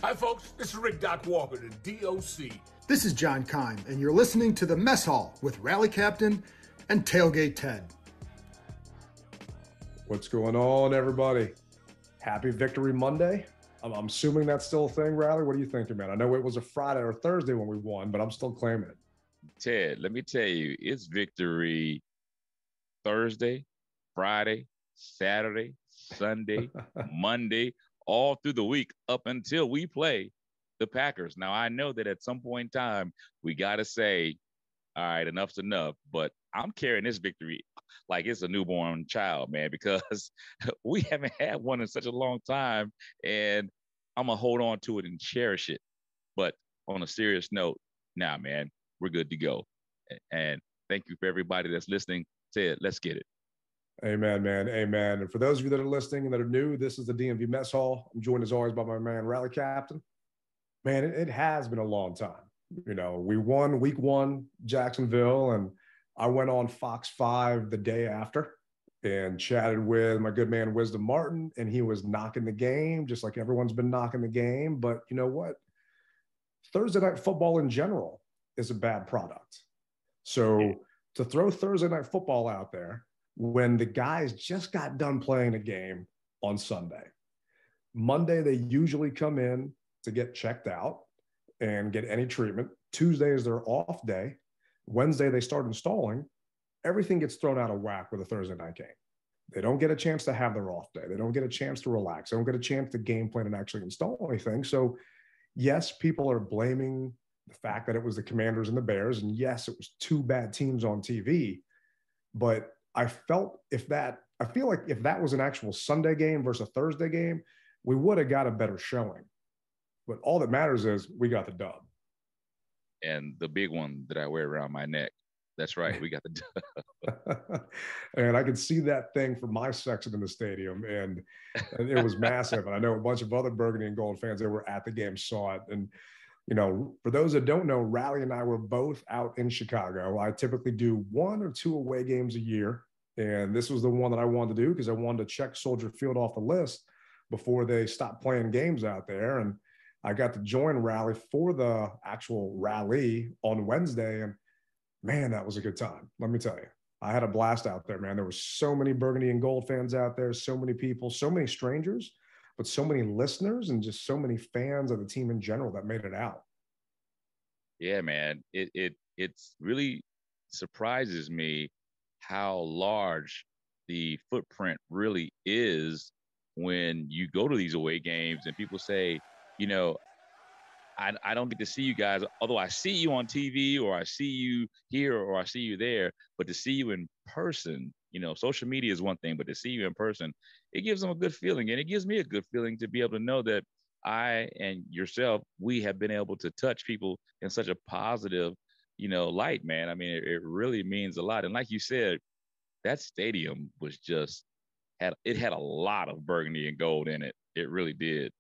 Hi, folks. This is Rick Doc Walker, the DOC. This is John Kime, and you're listening to the Mess Hall with Rally Captain and Tailgate Ted. What's going on, everybody? Happy Victory Monday. I'm assuming that's still a thing, Rally. What are you thinking, man? I know it was a Friday or Thursday when we won, but I'm still claiming it. Ted, let me tell you, it's Victory Thursday, Friday, Saturday, Sunday, Monday, all through the week up until we play the Packers. Now, I know that at some point in time, we got to say, all right, enough's enough, but I'm carrying this victory like it's a newborn child, man, because we haven't had one in such a long time, and I'm going to hold on to it and cherish it. But on a serious note, now, man, we're good to go. And thank you for everybody that's listening. Ted, let's get it. Amen, man. Amen. And for those of you that are listening and that are new, this is the DMV Mess Hall. I'm joined as always by my man, Rally Captain. Man, it has been a long time. You know, we won week one, Jacksonville, and I went on Fox 5 the day after and chatted with my good man, Wisdom Martin, and he was knocking the game, just like everyone's been knocking the game. But you know what? Thursday night football in general is a bad product. So to throw Thursday night football out there when the guys just got done playing a game on Sunday. Monday, they usually come in to get checked out and get any treatment. Tuesday is their off day. Wednesday, they start installing. Everything gets thrown out of whack with a Thursday night game. They don't get a chance to have their off day. They don't get a chance to relax. They don't get a chance to game plan and actually install anything. So yes, people are blaming the fact that it was the Commanders and the Bears. And yes, it was two bad teams on TV. But I feel like if that was an actual Sunday game versus a Thursday game, we would have got a better showing. But all that matters is we got the dub. And the big one that I wear around my neck. That's right. We got the dub. And I could see that thing from my section in the stadium. And it was massive. And I know a bunch of other burgundy and gold fans that were at the game saw it. And, you know, for those that don't know, Rally and I were both out in Chicago. I typically do 1 or 2 away games a year. And this was the one that I wanted to do because I wanted to check Soldier Field off the list before they stopped playing games out there. And I got to join Rally for the actual rally on Wednesday. And man, that was a good time. Let me tell you, I had a blast out there, man. There were so many burgundy and gold fans out there, so many people, so many strangers, but so many listeners and just so many fans of the team in general that made it out. Yeah, man. It's really surprises me how large the footprint really is when you go to these away games and people say, you know, I don't get to see you guys, although I see you on TV or I see you here or I see you there, but to see you in person, you know, social media is one thing, but to see you in person, it gives them a good feeling. And it gives me a good feeling to be able to know that I and yourself, we have been able to touch people in such a positive, you know, light, man. I mean, it really means a lot. And like you said, that stadium was just had a lot of burgundy and gold in it. It really did.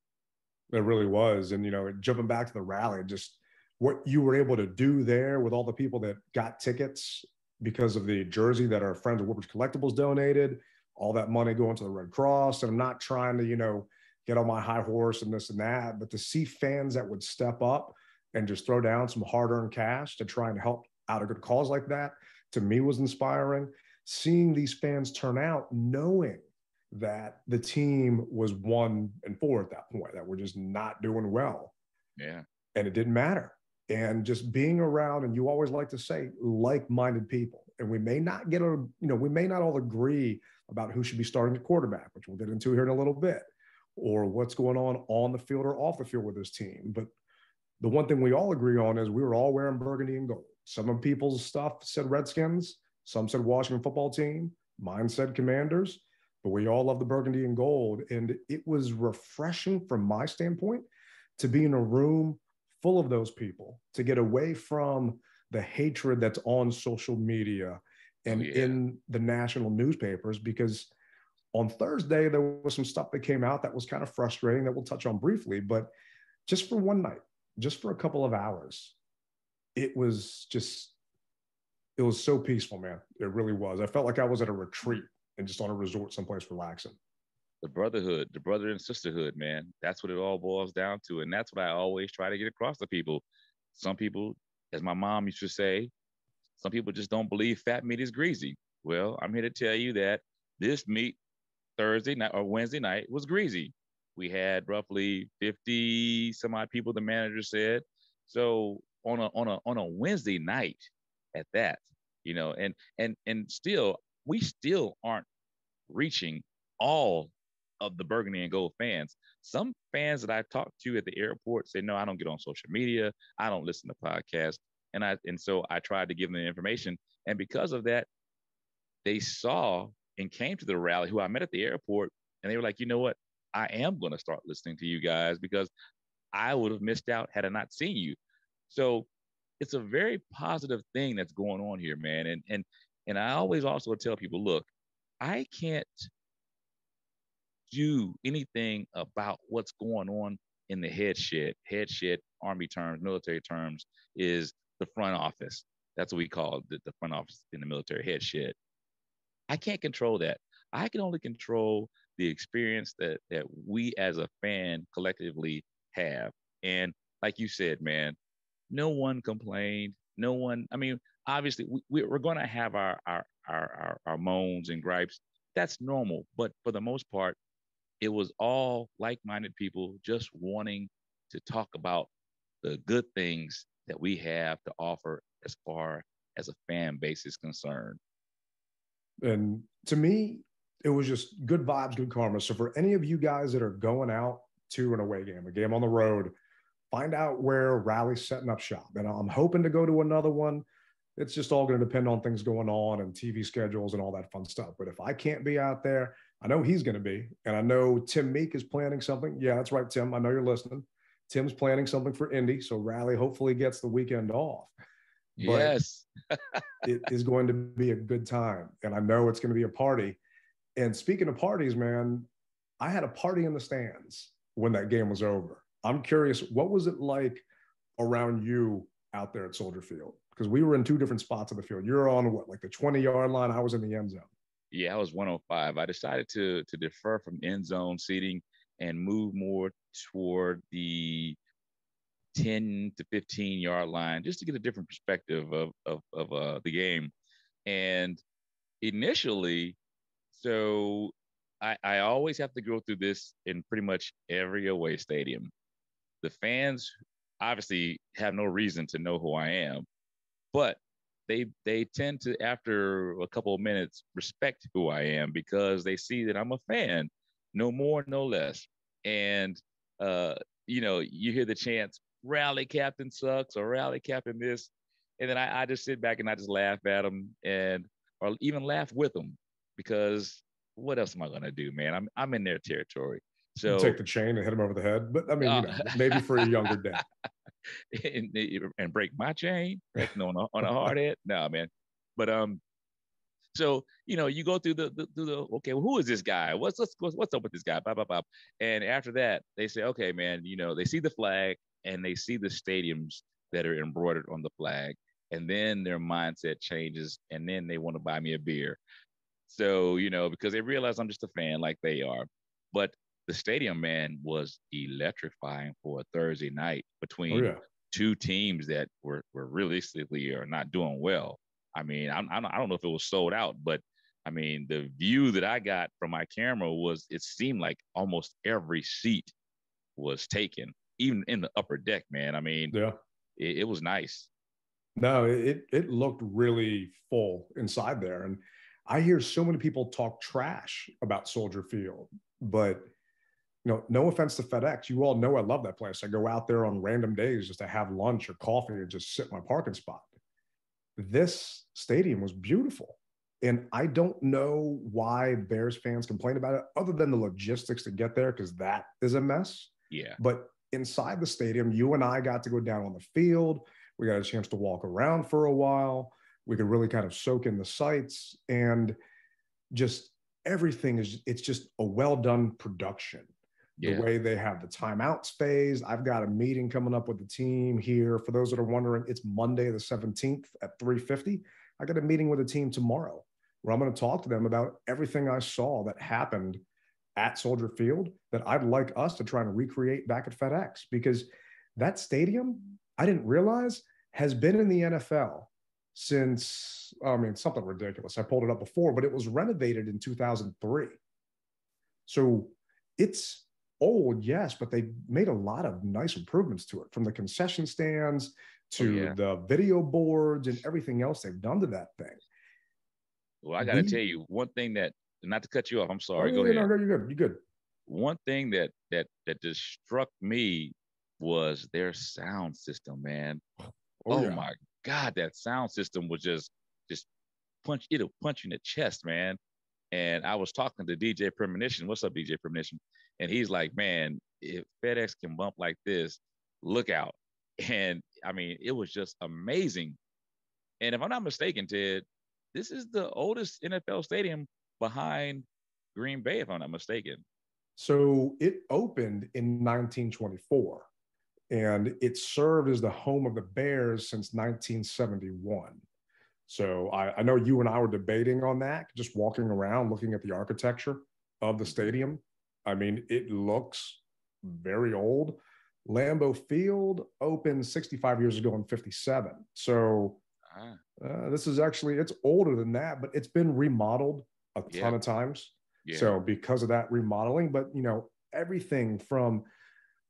It really was. And, you know, jumping back to the rally, just what you were able to do there with all the people that got tickets because of the jersey that our friends at Woodbridge Collectibles donated, all that money going to the Red Cross. And I'm not trying to, you know, get on my high horse and this and that, but to see fans that would step up and just throw down some hard-earned cash to try and help out a good cause like that, to me was inspiring. Seeing these fans turn out knowing that the team was 1-4 at that point, that we're just not doing well. Yeah. And it didn't matter. And just being around, and you always like to say, like-minded people. And we may not we may not all agree about who should be starting at quarterback, which we'll get into here in a little bit, or what's going on the field or off the field with this team. But the one thing we all agree on is we were all wearing burgundy and gold. Some of people's stuff said Redskins, some said Washington football team, mine said Commanders, but we all love the burgundy and gold. And it was refreshing from my standpoint to be in a room full of those people, to get away from the hatred that's on social media and in the national newspapers, because on Thursday, there was some stuff that came out that was kind of frustrating that we'll touch on briefly, but just for one night, just for a couple of hours, it was so peaceful, man. It really was. I felt like I was at a retreat and just on a resort someplace relaxing. the brotherhood, the brother and sisterhood, man. That's what it all boils down to. And that's what I always try to get across to people. Some people, as my mom used to say, some people just don't believe fat meat is greasy. Well, I'm here to tell you that this meat Thursday night or Wednesday night was greasy. We had roughly 50 some odd people, the manager said. So on a Wednesday night at that, and still we still aren't reaching all of the burgundy and gold fans. Some fans that I talked to at the airport say, no, I don't get on social media. I don't listen to podcasts. And so I tried to give them the information. And because of that, they saw and came to the rally who I met at the airport. And they were like, you know what? I am going to start listening to you guys because I would have missed out had I not seen you. So it's a very positive thing that's going on here, man. And I always also tell people, look, I can't do anything about what's going on in the head shed. Head shed, Army terms, military terms, is the front office. That's what we call the front office in the military, head shed. I can't control that. I can only control the experience that we as a fan collectively have. And like you said, man, no one complained. No one. I mean, obviously, we're going to have our moans and gripes. That's normal. But for the most part, it was all like-minded people just wanting to talk about the good things that we have to offer as far as a fan base is concerned. And to me, it was just good vibes, good karma. So for any of you guys that are going out to an away game, a game on the road, find out where Rally's setting up shop. And I'm hoping to go to another one. It's just all going to depend on things going on and TV schedules and all that fun stuff. But if I can't be out there, I know he's going to be. And I know Tim Meek is planning something. Yeah, that's right, Tim. I know you're listening. Tim's planning something for Indy. So Rally hopefully gets the weekend off. But yes. it is going to be a good time. And I know it's going to be a party. And speaking of parties, man, I had a party in the stands when that game was over. I'm curious, what was it like around you out there at Soldier Field? Because we were in two different spots of the field. You're on what, like the 20-yard line? I was in the end zone. Yeah, I was 105. I decided to defer from end zone seating and move more toward the 10 to 15-yard line just to get a different perspective of the game. And initially, so I always have to go through this in pretty much every away stadium. The fans obviously have no reason to know who I am, but they tend to, after a couple of minutes, respect who I am because they see that I'm a fan, no more, no less. And you hear the chants, "Rally Captain sucks" or "Rally Captain this," and then I just sit back and I just laugh at them or even laugh with them because what else am I gonna do, man? I'm in their territory. So take the chain and hit him over the head. But I mean, maybe for a younger day. and break my chain on a hard head. No, man. But so you go through the okay, well, who is this guy? What's up with this guy? Blah blah blah. And after that, they say, okay, man. They see the flag and they see the stadiums that are embroidered on the flag, and then their mindset changes, and then they want to buy me a beer. So because they realize I'm just a fan like they are, but the stadium, man, was electrifying for a Thursday night between two teams that were realistically are not doing well. I mean, I don't know if it was sold out, but I mean, the view that I got from my camera was, it seemed like almost every seat was taken, even in the upper deck, man. I mean, it was nice. No, it looked really full inside there. And I hear so many people talk trash about Soldier Field, but no offense to FedEx. You all know I love that place. I go out there on random days just to have lunch or coffee and just sit in my parking spot. This stadium was beautiful. And I don't know why Bears fans complain about it other than the logistics to get there, because that is a mess. Yeah. But inside the stadium, you and I got to go down on the field. We got a chance to walk around for a while. We could really kind of soak in the sights, and just everything it's just a well-done production. The way they have the timeouts phase. I've got a meeting coming up with the team here. For those that are wondering, it's Monday the 17th at 3:50. I got a meeting with the team tomorrow where I'm going to talk to them about everything I saw that happened at Soldier Field that I'd like us to try and recreate back at FedEx, because that stadium, I didn't realize, has been in the NFL since, I mean, something ridiculous. I pulled it up before, but it was renovated in 2003. So it's old, yes, but they made a lot of nice improvements to it, from the concession stands to the video boards and everything else they've done to that thing. Well, I got to tell you one thing that, not to cut you off, I'm sorry. Go ahead. No, you're good. You're good. One thing that just struck me was their sound system, man. Oh my God, that sound system was just it'll punch you in the chest, man. And I was talking to DJ Premonition. What's up, DJ Premonition? And he's like, man, if FedEx can bump like this, look out. And I mean, it was just amazing. And if I'm not mistaken, Ted, this is the oldest NFL stadium behind Green Bay, if I'm not mistaken. So it opened in 1924, and it served as the home of the Bears since 1971. So I know you and I were debating on that, just walking around, looking at the architecture of the stadium. I mean, it looks very old. Lambeau Field opened 65 years ago in 57. So this is actually, it's older than that, but it's been remodeled a ton of times. So because of that remodeling, but, you know, everything from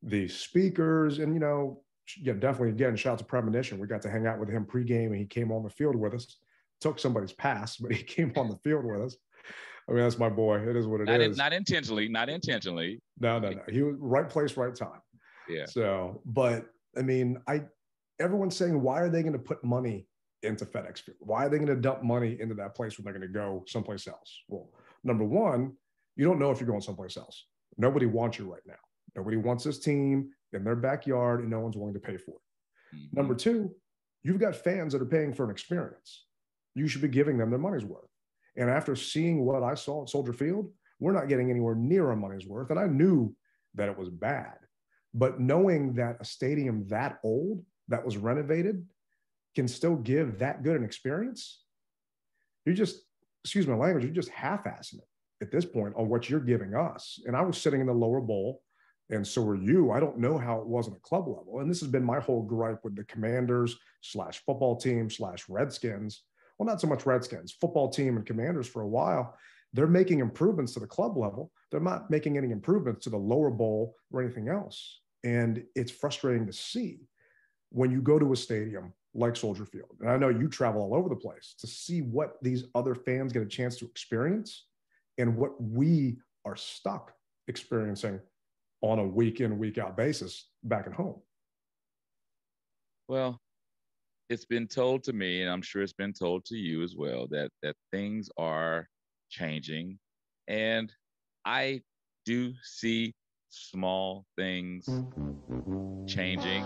the speakers and, you know, definitely, again, shout out to Premonition. We got to hang out with him pregame, and he came on the field with us. Took somebody's pass, but he came on the field with us. I mean, that's my boy. It is what it is. Not intentionally. No. He was right place, right time. Yeah. So, but I mean, everyone's saying, why are they going to put money into FedEx Field? Why are they going to dump money into that place when they're going to go someplace else? Well, number one, you don't know if you're going someplace else. Nobody wants you right now. Nobody wants this team in their backyard, and no one's willing to pay for it. Mm-hmm. Number two, you've got fans that are paying for an experience. You should be giving them their money's worth. And after seeing what I saw at Soldier Field, we're not getting anywhere near our money's worth. And I knew that it was bad. But knowing that a stadium that old, that was renovated, can still give that good an experience, you're just, excuse my language, you're just half-assing it at this point on what you're giving us. And I was sitting in the lower bowl, and so were you. I don't know how it was on a club level. And this has been my whole gripe with the Commanders / football team / Redskins. Well, not so much Redskins, football team and Commanders for a while. They're making improvements to the club level. They're not making any improvements to the lower bowl or anything else. And it's frustrating to see when you go to a stadium like Soldier Field. And I know you travel all over the place to see what these other fans get a chance to experience and what we are stuck experiencing on a week in, week out basis back at home. Well, it's been told to me, and I'm sure it's been told to you as well, that things are changing. And I do see small things changing,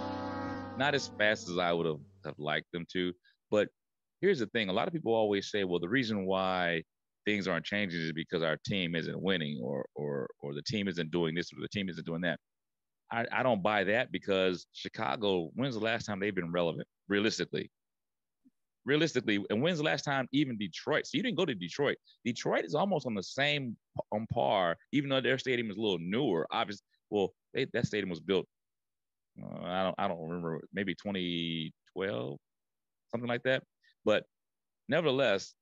not as fast as I would have liked them to. But here's the thing. A lot of people always say, well, the reason why things aren't changing is because our team isn't winning, or the team isn't doing this, or the team isn't doing that. I don't buy that, because Chicago, when's the last time they've been relevant, realistically? And when's the last time even Detroit? So you didn't go to Detroit. Detroit is almost on the same on par, even though their stadium is a little newer. Obviously, well, that stadium was built, I don't remember, maybe 2012, something like that. But nevertheless,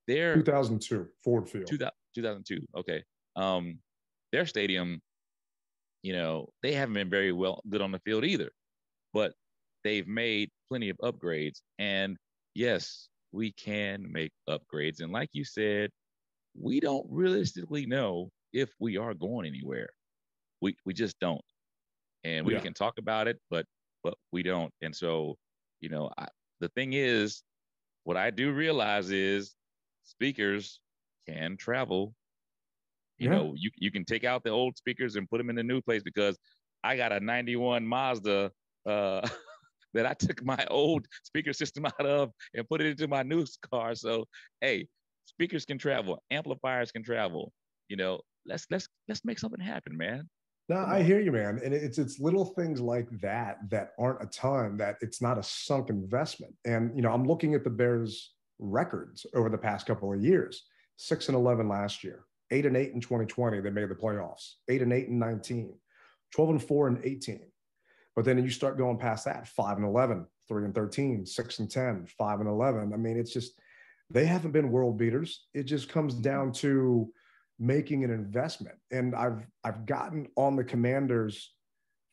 their 2002 Ford Field. 2002. Okay. Their stadium, you know, they haven't been very good on the field either, but they've made plenty of upgrades. And yes, we can make upgrades. And like you said, we don't realistically know if we are going anywhere. We just don't. And we can talk about it, but we don't. And so, you know, the thing is, what I do realize is speakers can travel. You know, you can take out the old speakers and put them in the new place, because I got a 91 Mazda that I took my old speaker system out of and put it into my new car. So, hey, speakers can travel, amplifiers can travel. You know, let's make something happen, man. No, I hear you, man. And it's little things like that aren't a ton, that it's not a sunk investment. And, you know, I'm looking at the Bears records over the past couple of years, 6-11 last year, 8-8 in 2020, they made the playoffs. 8-8 in 19, 12-4 in 18. But then you start going past that, 5-11, 3-13, 6-10, 5-11. I mean, it's just, they haven't been world beaters. It just comes down to making an investment. And I've gotten on the Commanders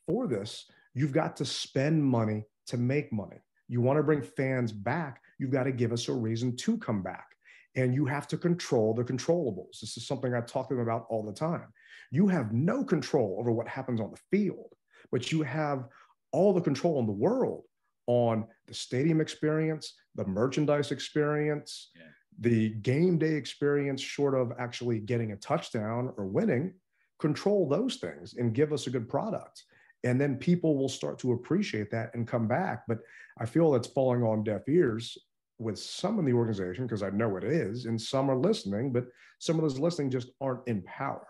for this. You've got to spend money to make money. You want to bring fans back, you've got to give us a reason to come back. And you have to control the controllables. This is something I talk to them about all the time. You have no control over what happens on the field, but you have all the control in the world on the stadium experience, the merchandise experience, the game day experience, short of actually getting a touchdown or winning. Control those things and give us a good product. And then people will start to appreciate that and come back. But I feel that's falling on deaf ears with some in the organization, because I know it is, and some are listening, but some of those listening just aren't in power.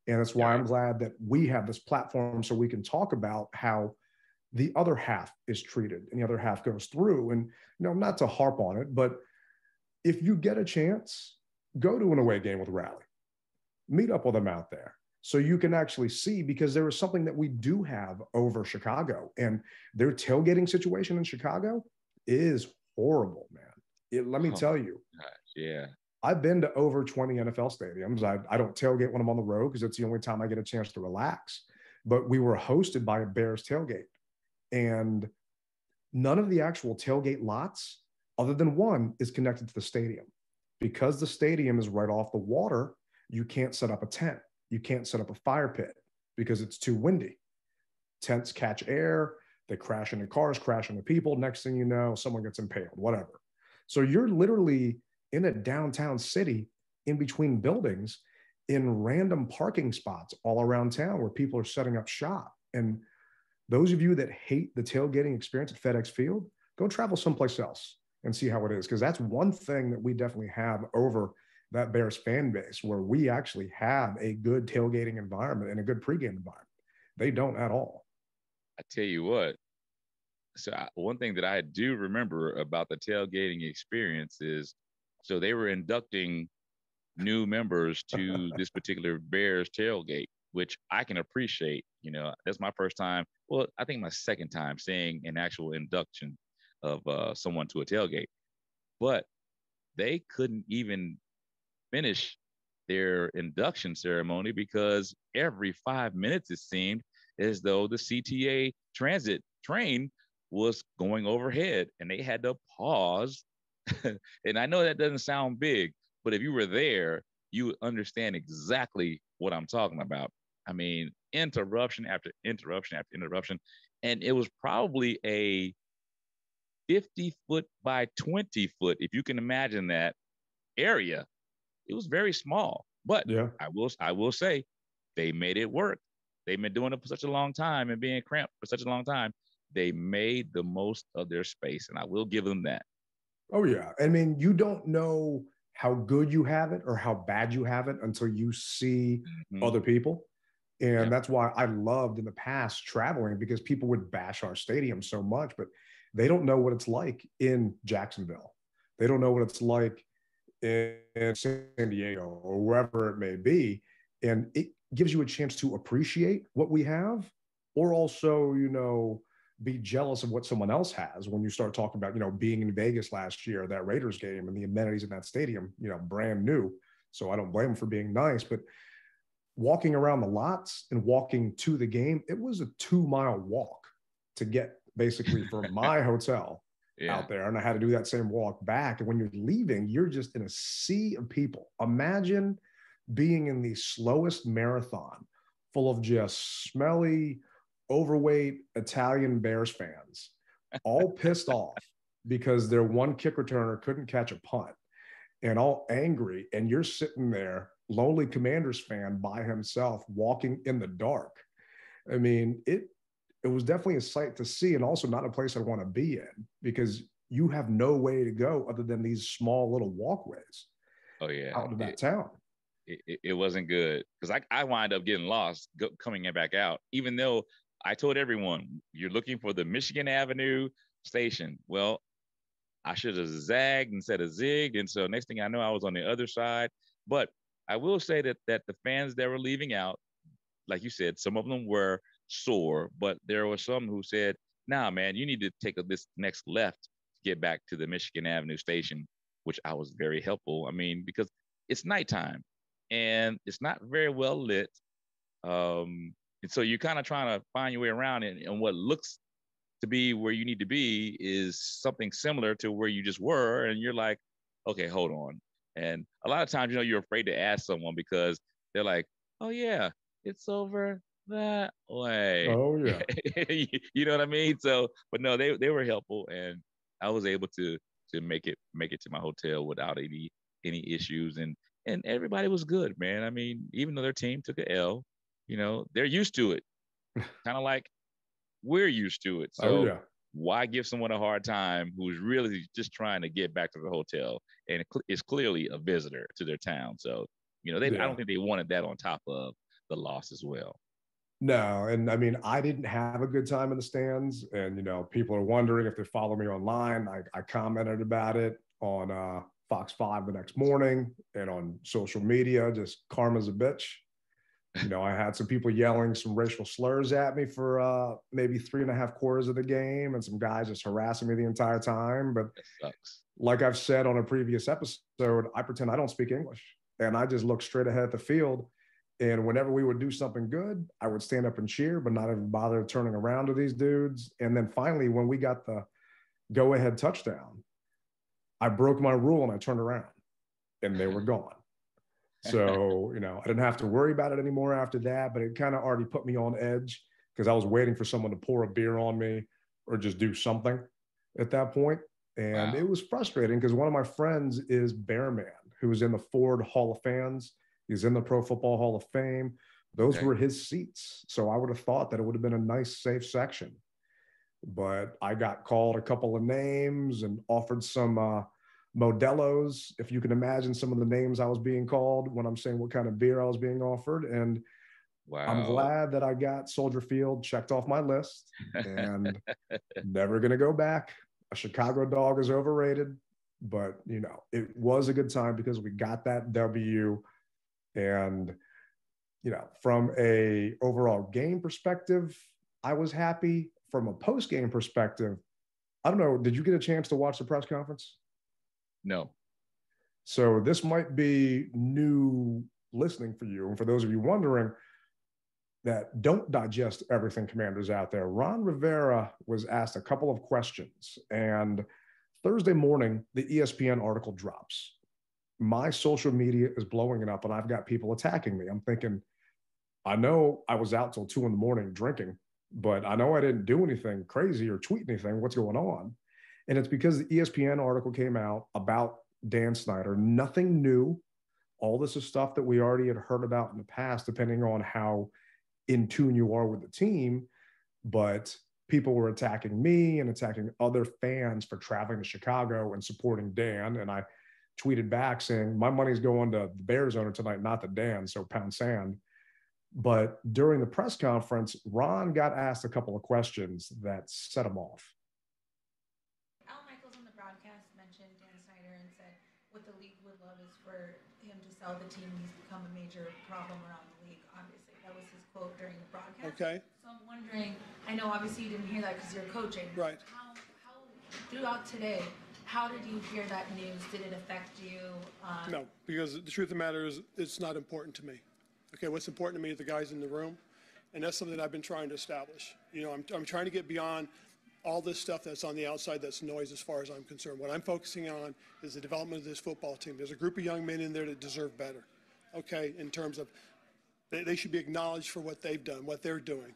And that's why I'm glad that we have this platform so we can talk about how the other half is treated and the other half goes through. And, not to harp on it, but if you get a chance, go to an away game with Rally, meet up with them out there so you can actually see, because there is something that we do have over Chicago, and their tailgating situation in Chicago is horrible, man. Let me tell you. Gosh, yeah. I've been to over 20 NFL stadiums. I don't tailgate when I'm on the road because it's the only time I get a chance to relax. But we were hosted by a Bears tailgate. And none of the actual tailgate lots, other than one, is connected to the stadium. Because the stadium is right off the water, you can't set up a tent. You can't set up a fire pit because it's too windy. Tents catch air, they crash into cars, crash into people. Next thing you know, someone gets impaled, whatever. So you're literally in a downtown city in between buildings in random parking spots all around town where people are setting up shop. And those of you that hate the tailgating experience at FedEx Field, go travel someplace else and see how it is. Because that's one thing that we definitely have over that Bears fan base, where we actually have a good tailgating environment and a good pregame environment. They don't at all. I tell you what, one thing that I do remember about the tailgating experience is, so they were inducting new members to this particular Bears tailgate, which I can appreciate. That's my first time. Well, I think my second time seeing an actual induction of someone to a tailgate. But they couldn't even finish their induction ceremony because every 5 minutes it seemed as though the CTA transit train was going overhead and they had to pause. And I know that doesn't sound big, but if you were there, you would understand exactly what I'm talking about. I mean, interruption after interruption after interruption. And it was probably a 50-foot by 20-foot, if you can imagine that area. It was very small, but yeah. I will say they made it work. They've been doing it for such a long time and being cramped for such a long time. They made the most of their space, and I will give them that. Oh, yeah. I mean, you don't know how good you have it or how bad you have it until you see other people. And that's why I loved in the past traveling, because people would bash our stadium so much, but they don't know what it's like in Jacksonville. They don't know what it's like in San Diego or wherever it may be. And it gives you a chance to appreciate what we have, or also, be jealous of what someone else has when you start talking about, being in Vegas last year, that Raiders game and the amenities in that stadium, brand new. So I don't blame them for being nice, but walking around the lots and walking to the game, it was a 2-mile walk to get basically from my hotel out there. And I had to do that same walk back. And when you're leaving, you're just in a sea of people. Imagine being in the slowest marathon full of just smelly, overweight Italian Bears fans, all pissed off because their one kick returner couldn't catch a punt, and all angry. And you're sitting there, lonely Commanders fan by himself, walking in the dark. I mean, it was definitely a sight to see, and also not a place I want to be in, because you have no way to go other than these small little walkways. Oh yeah, out of that town. It wasn't good, because I wind up getting lost coming back out, even though I told everyone, you're looking for the Michigan Avenue station. Well, I should have zagged instead of zigged. And so next thing I know, I was on the other side. But I will say that the fans that were leaving out, like you said, some of them were sore, but there were some who said, "Nah, man, you need to take this next left to get back to the Michigan Avenue station," which I was very helpful. I mean, because it's nighttime and it's not very well lit. And so you're kind of trying to find your way around, and what looks to be where you need to be is something similar to where you just were. And you're like, okay, hold on. And a lot of times, you're afraid to ask someone because they're like, oh, yeah, it's over that way. Oh yeah. You know what I mean? So, but no, they were helpful, and I was able to make it to my hotel without any issues, and everybody was good, man. I mean, even though their team took a L, they're used to it, kind of like we're used to it. Oh So yeah. why give someone a hard time who's really just trying to get back to the hotel and is clearly a visitor to their town? So, I don't think they wanted that on top of the loss as well. No, and I mean, I didn't have a good time in the stands, and people are wondering if they follow me online. I commented about it on Fox 5 the next morning and on social media. Just karma's a bitch. I had some people yelling some racial slurs at me for maybe 3.5 quarters of the game, and some guys just harassing me the entire time. But that sucks. Like I've said on a previous episode, I pretend I don't speak English, and I just look straight ahead at the field. And whenever we would do something good, I would stand up and cheer, but not even bother turning around to these dudes. And then finally, when we got the go-ahead touchdown, I broke my rule and I turned around, and they were gone. So, I didn't have to worry about it anymore after that, but it kind of already put me on edge because I was waiting for someone to pour a beer on me or just do something at that point. And Wow. It was frustrating because one of my friends is Bearman, who was in the Ford Hall of Fans. He's in the Pro Football Hall of Fame. Those were his seats. So I would have thought that it would have been a nice, safe section. But I got called a couple of names and offered some Modelo's, if you can imagine some of the names I was being called when I'm saying what kind of beer I was being offered. And wow. I'm glad that I got Soldier Field checked off my list and never going to go back. A Chicago dog is overrated, but it was a good time because we got that W. And, from a overall game perspective, I was happy. From a post-game perspective, I don't know, did you get a chance to watch the press conference? No. So this might be new listening for you. And for those of you wondering that don't digest everything, Commanders out there, Ron Rivera was asked a couple of questions. And Thursday morning, the ESPN article drops. My social media is blowing it up, and I've got people attacking me. I'm thinking, I know I was out till 2 a.m. drinking, but I know I didn't do anything crazy or tweet anything. What's going on? And it's because the ESPN article came out about Dan Snyder. Nothing new. All this is stuff that we already had heard about in the past, depending on how in tune you are with the team. But people were attacking me and attacking other fans for traveling to Chicago and supporting Dan. And I tweeted back saying, my money's going to the Bears owner tonight, not to Dan, so pound sand. But during the press conference, Ron got asked a couple of questions that set him off. What the league would love is for him to sell the team. He's become a major problem around the league, obviously. That was his quote during the broadcast. Okay. So I'm wondering, I know obviously you didn't hear that because you're coaching. Right. How throughout today, how did you hear that news? Did it affect you? No, because the truth of the matter is it's not important to me. Okay, what's important to me is the guys in the room, and that's something I've been trying to establish. I'm trying to get beyond all this stuff that's on the outside that's noise as far as I'm concerned. What I'm focusing on is the development of this football team. There's a group of young men in there that deserve better, okay, in terms of they should be acknowledged for what they've done, what they're doing.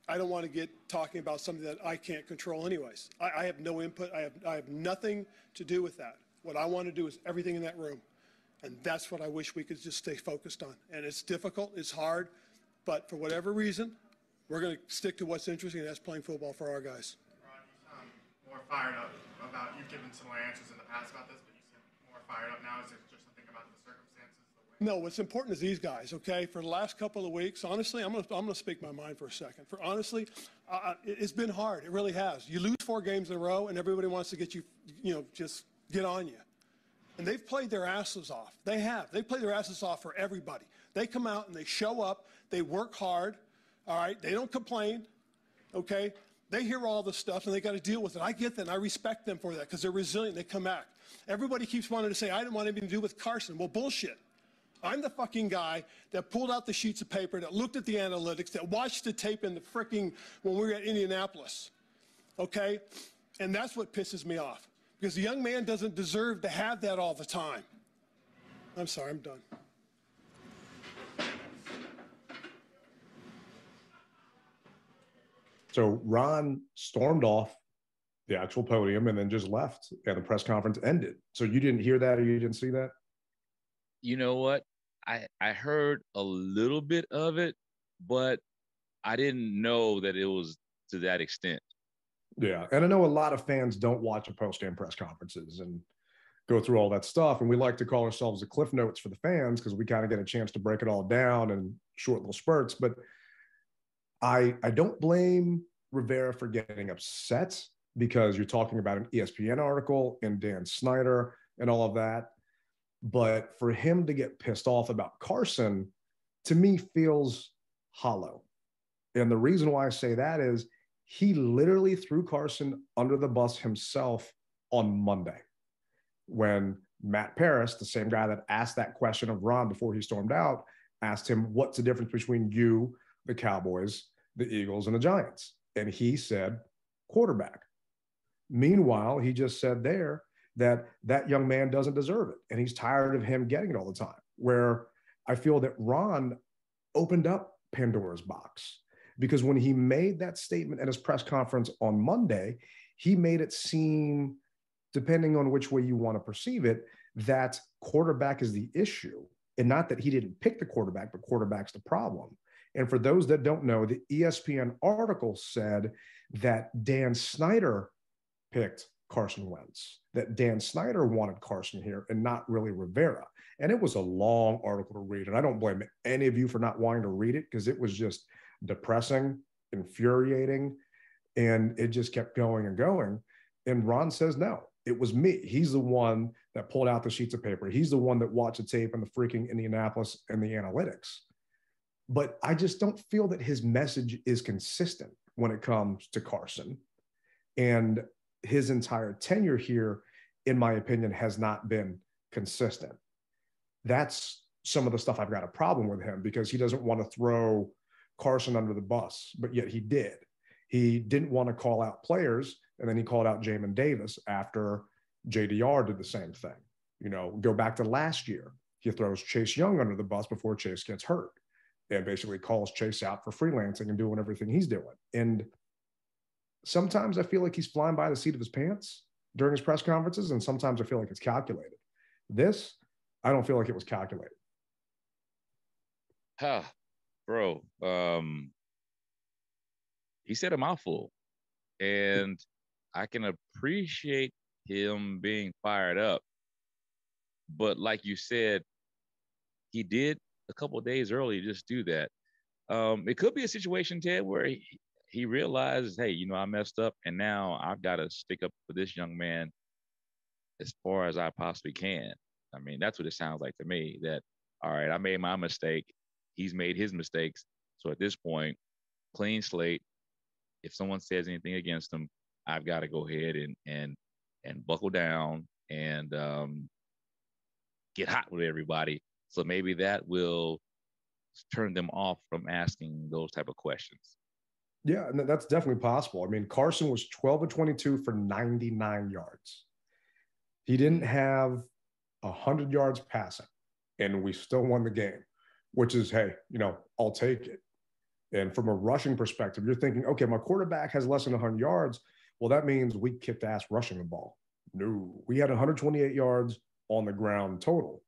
I don't want to get talking about something that I can't control anyways. I have no input. I have nothing to do with that. What I want to do is everything in that room, and that's what I wish we could just stay focused on. And it's difficult. It's hard. But for whatever reason, we're going to stick to what's interesting, and that's playing football for our guys. More fired up about, you've given similar answers in the past about this, but you seem more fired up now. Is it just something about the circumstances? No, what's important is these guys, okay? For the last couple of weeks, honestly, I'm gonna speak my mind for a second. It's been hard. It really has. You lose 4 games in a row, and everybody wants to get you, just get on you. And they've played their asses off. They have. They play their asses off for everybody. They come out and they show up. They work hard. All right. They don't complain. Okay. They hear all this stuff and they got to deal with it. I get that and I respect them for that because they're resilient. They come back. Everybody keeps wanting to say, I didn't want anything to do with Carson. Well, bullshit. I'm the fucking guy that pulled out the sheets of paper, that looked at the analytics, that watched the tape in the freaking, when we were at Indianapolis. Okay? And that's what pisses me off. Because the young man doesn't deserve to have that all the time. I'm sorry, I'm done. So Ron stormed off the actual podium and then just left, and the press conference ended. So you didn't hear that, or you didn't see that? You know what? I heard a little bit of it, but I didn't know that it was to that extent. Yeah. And I know a lot of fans don't watch the post-game press conferences and go through all that stuff. And we like to call ourselves the Cliff Notes for the fans because we kind of get a chance to break it all down in short little spurts. But I don't blame Rivera for getting upset because you're talking about an ESPN article and Dan Snyder and all of that. But for him to get pissed off about Carson, to me, feels hollow. And the reason why I say that is he literally threw Carson under the bus himself on Monday when Matt Paris, the same guy that asked that question of Ron before he stormed out, asked him, what's the difference between you, the Cowboys, the Eagles, and the Giants? And he said, quarterback. Meanwhile, he just said there that that young man doesn't deserve it. And he's tired of him getting it all the time, where I feel that Ron opened up Pandora's box. Because when he made that statement at his press conference on Monday, he made it seem, depending on which way you want to perceive it, that quarterback is the issue. And not that he didn't pick the quarterback, but quarterback's the problem. And for those that don't know, the ESPN article said that Dan Snyder picked Carson Wentz, that Dan Snyder wanted Carson here and not really Rivera. And it was a long article to read. And I don't blame any of you for not wanting to read it because it was just depressing, infuriating, and it just kept going and going. And Ron says, no, it was me. He's the one that pulled out the sheets of paper. He's the one that watched the tape in the freaking Indianapolis and the analytics. But I just don't feel that his message is consistent when it comes to Carson. And his entire tenure here, in my opinion, has not been consistent. That's some of the stuff I've got a problem with him because he doesn't want to throw Carson under the bus, but yet he did. He didn't want to call out players, and then he called out Jamin Davis after JDR did the same thing. You know, go back to last year. He throws Chase Young under the bus before Chase gets hurt and basically calls Chase out for freelancing and doing everything he's doing. And sometimes I feel like he's flying by the seat of his pants during his press conferences, and sometimes I feel like it's calculated. This, I don't feel like it was calculated. Bro, he said a mouthful, and I can appreciate him being fired up. But like you said, he did a couple of days early just do that. It could be a situation, Ted, where he realizes, hey, you know, I messed up, and now I've got to stick up for this young man as far as I possibly can. I mean, that's what it sounds like to me, that, all right, I made my mistake. He's made his mistakes. So at this point, clean slate. If someone says anything against him, I've got to go ahead and buckle down and get hot with everybody. So maybe that will turn them off from asking those type of questions. Yeah, and that's definitely possible. I mean, Carson was 12 of 22 for 99 yards. He didn't have 100 yards passing, and we still won the game, which is, hey, you know, I'll take it. And from a rushing perspective, you're thinking, okay, my quarterback has less than 100 yards. Well, that means we kicked ass rushing the ball. No, we had 128 yards on the ground total.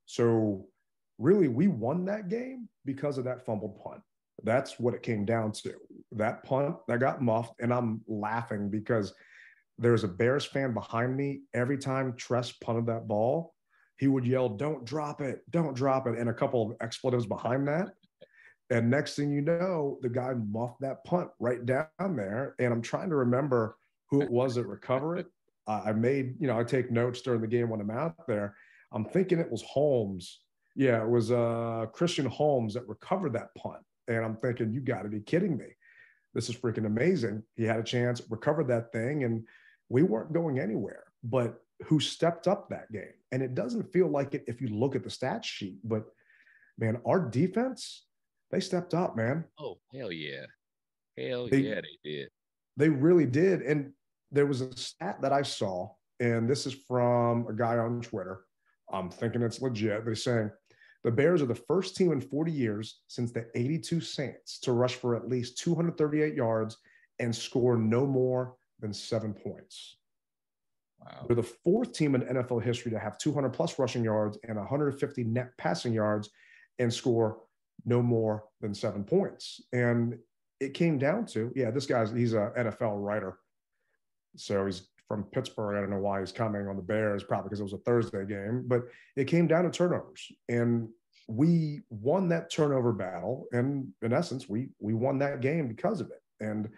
So really, we won that game because of that fumbled punt. That's what it came down to. That punt that got muffed, and I'm laughing because there's a Bears fan behind me. Every time Tress punted that ball, he would yell, don't drop it, and a couple of expletives behind that. And next thing you know, the guy muffed that punt right down there. And I'm trying to remember who it was that recovered it. I made, I take notes during the game when I'm out there. I'm thinking it was Holmes. Yeah, it was Christian Holmes that recovered that punt. And I'm thinking, you got to be kidding me. This is freaking amazing. He had a chance, recovered that thing, and we weren't going anywhere. But who stepped up that game? And it doesn't feel like it if you look at the stat sheet, but man, our defense, they stepped up, man. Oh, hell yeah. Hell They, yeah, they did. They really did. And there was a stat that I saw, and this is from a guy on Twitter. I'm thinking it's legit. They're saying the Bears are the first team in 40 years since the 82 Saints to rush for at least 238 yards and score no more than 7 points. Wow. We're the fourth team in NFL history to have 200 plus rushing yards and 150 net passing yards and score no more than 7 points. And it came down to, this he's an NFL writer. So he's from Pittsburgh. I don't know why he's commenting on the Bears, probably because it was a Thursday game, but it came down to turnovers. And we won that turnover battle. And in essence, we won that game because of it. And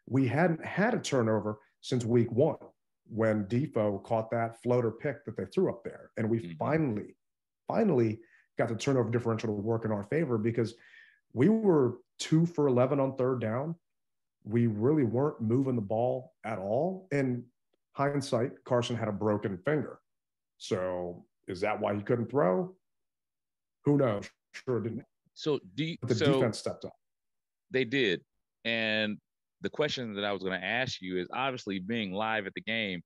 we hadn't had a turnover since week 1 when Defoe caught that floater pick that they threw up there. And we finally got the turnover differential to work in our favor because we were 2 for 11 on third down. We really weren't moving the ball at all. And hindsight, Carson had a broken finger. So is that why he couldn't throw? Who knows? Sure didn't. So the defense stepped up. They did. And the question that I was going to ask you is obviously being live at the game,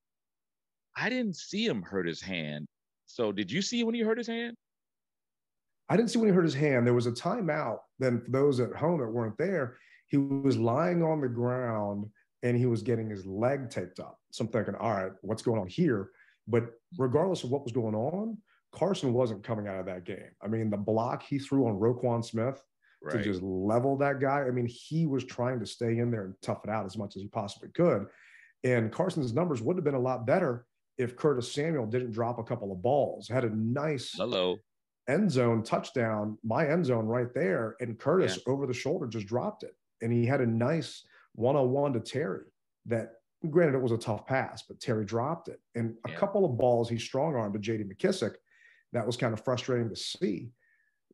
I didn't see him hurt his hand. So did you see when he hurt his hand? I didn't see when he hurt his hand. There was a timeout. Then for those at home that weren't there, he was lying on the ground and he was getting his leg taped up. So I'm thinking, all right, what's going on here? But regardless of what was going on, Carson wasn't coming out of that game. I mean, the block he threw on Roquan Smith to just level that guy. I mean, he was trying to stay in there and tough it out as much as he possibly could. And Carson's numbers would have been a lot better if Curtis Samuel didn't drop a couple of balls. Had a nice end zone touchdown, my end zone right there. And Curtis over the shoulder just dropped it. And he had a nice one-on-one to Terry that, granted, it was a tough pass, but Terry dropped it. And a couple of balls he strong-armed to J.D. McKissick. That was kind of frustrating to see.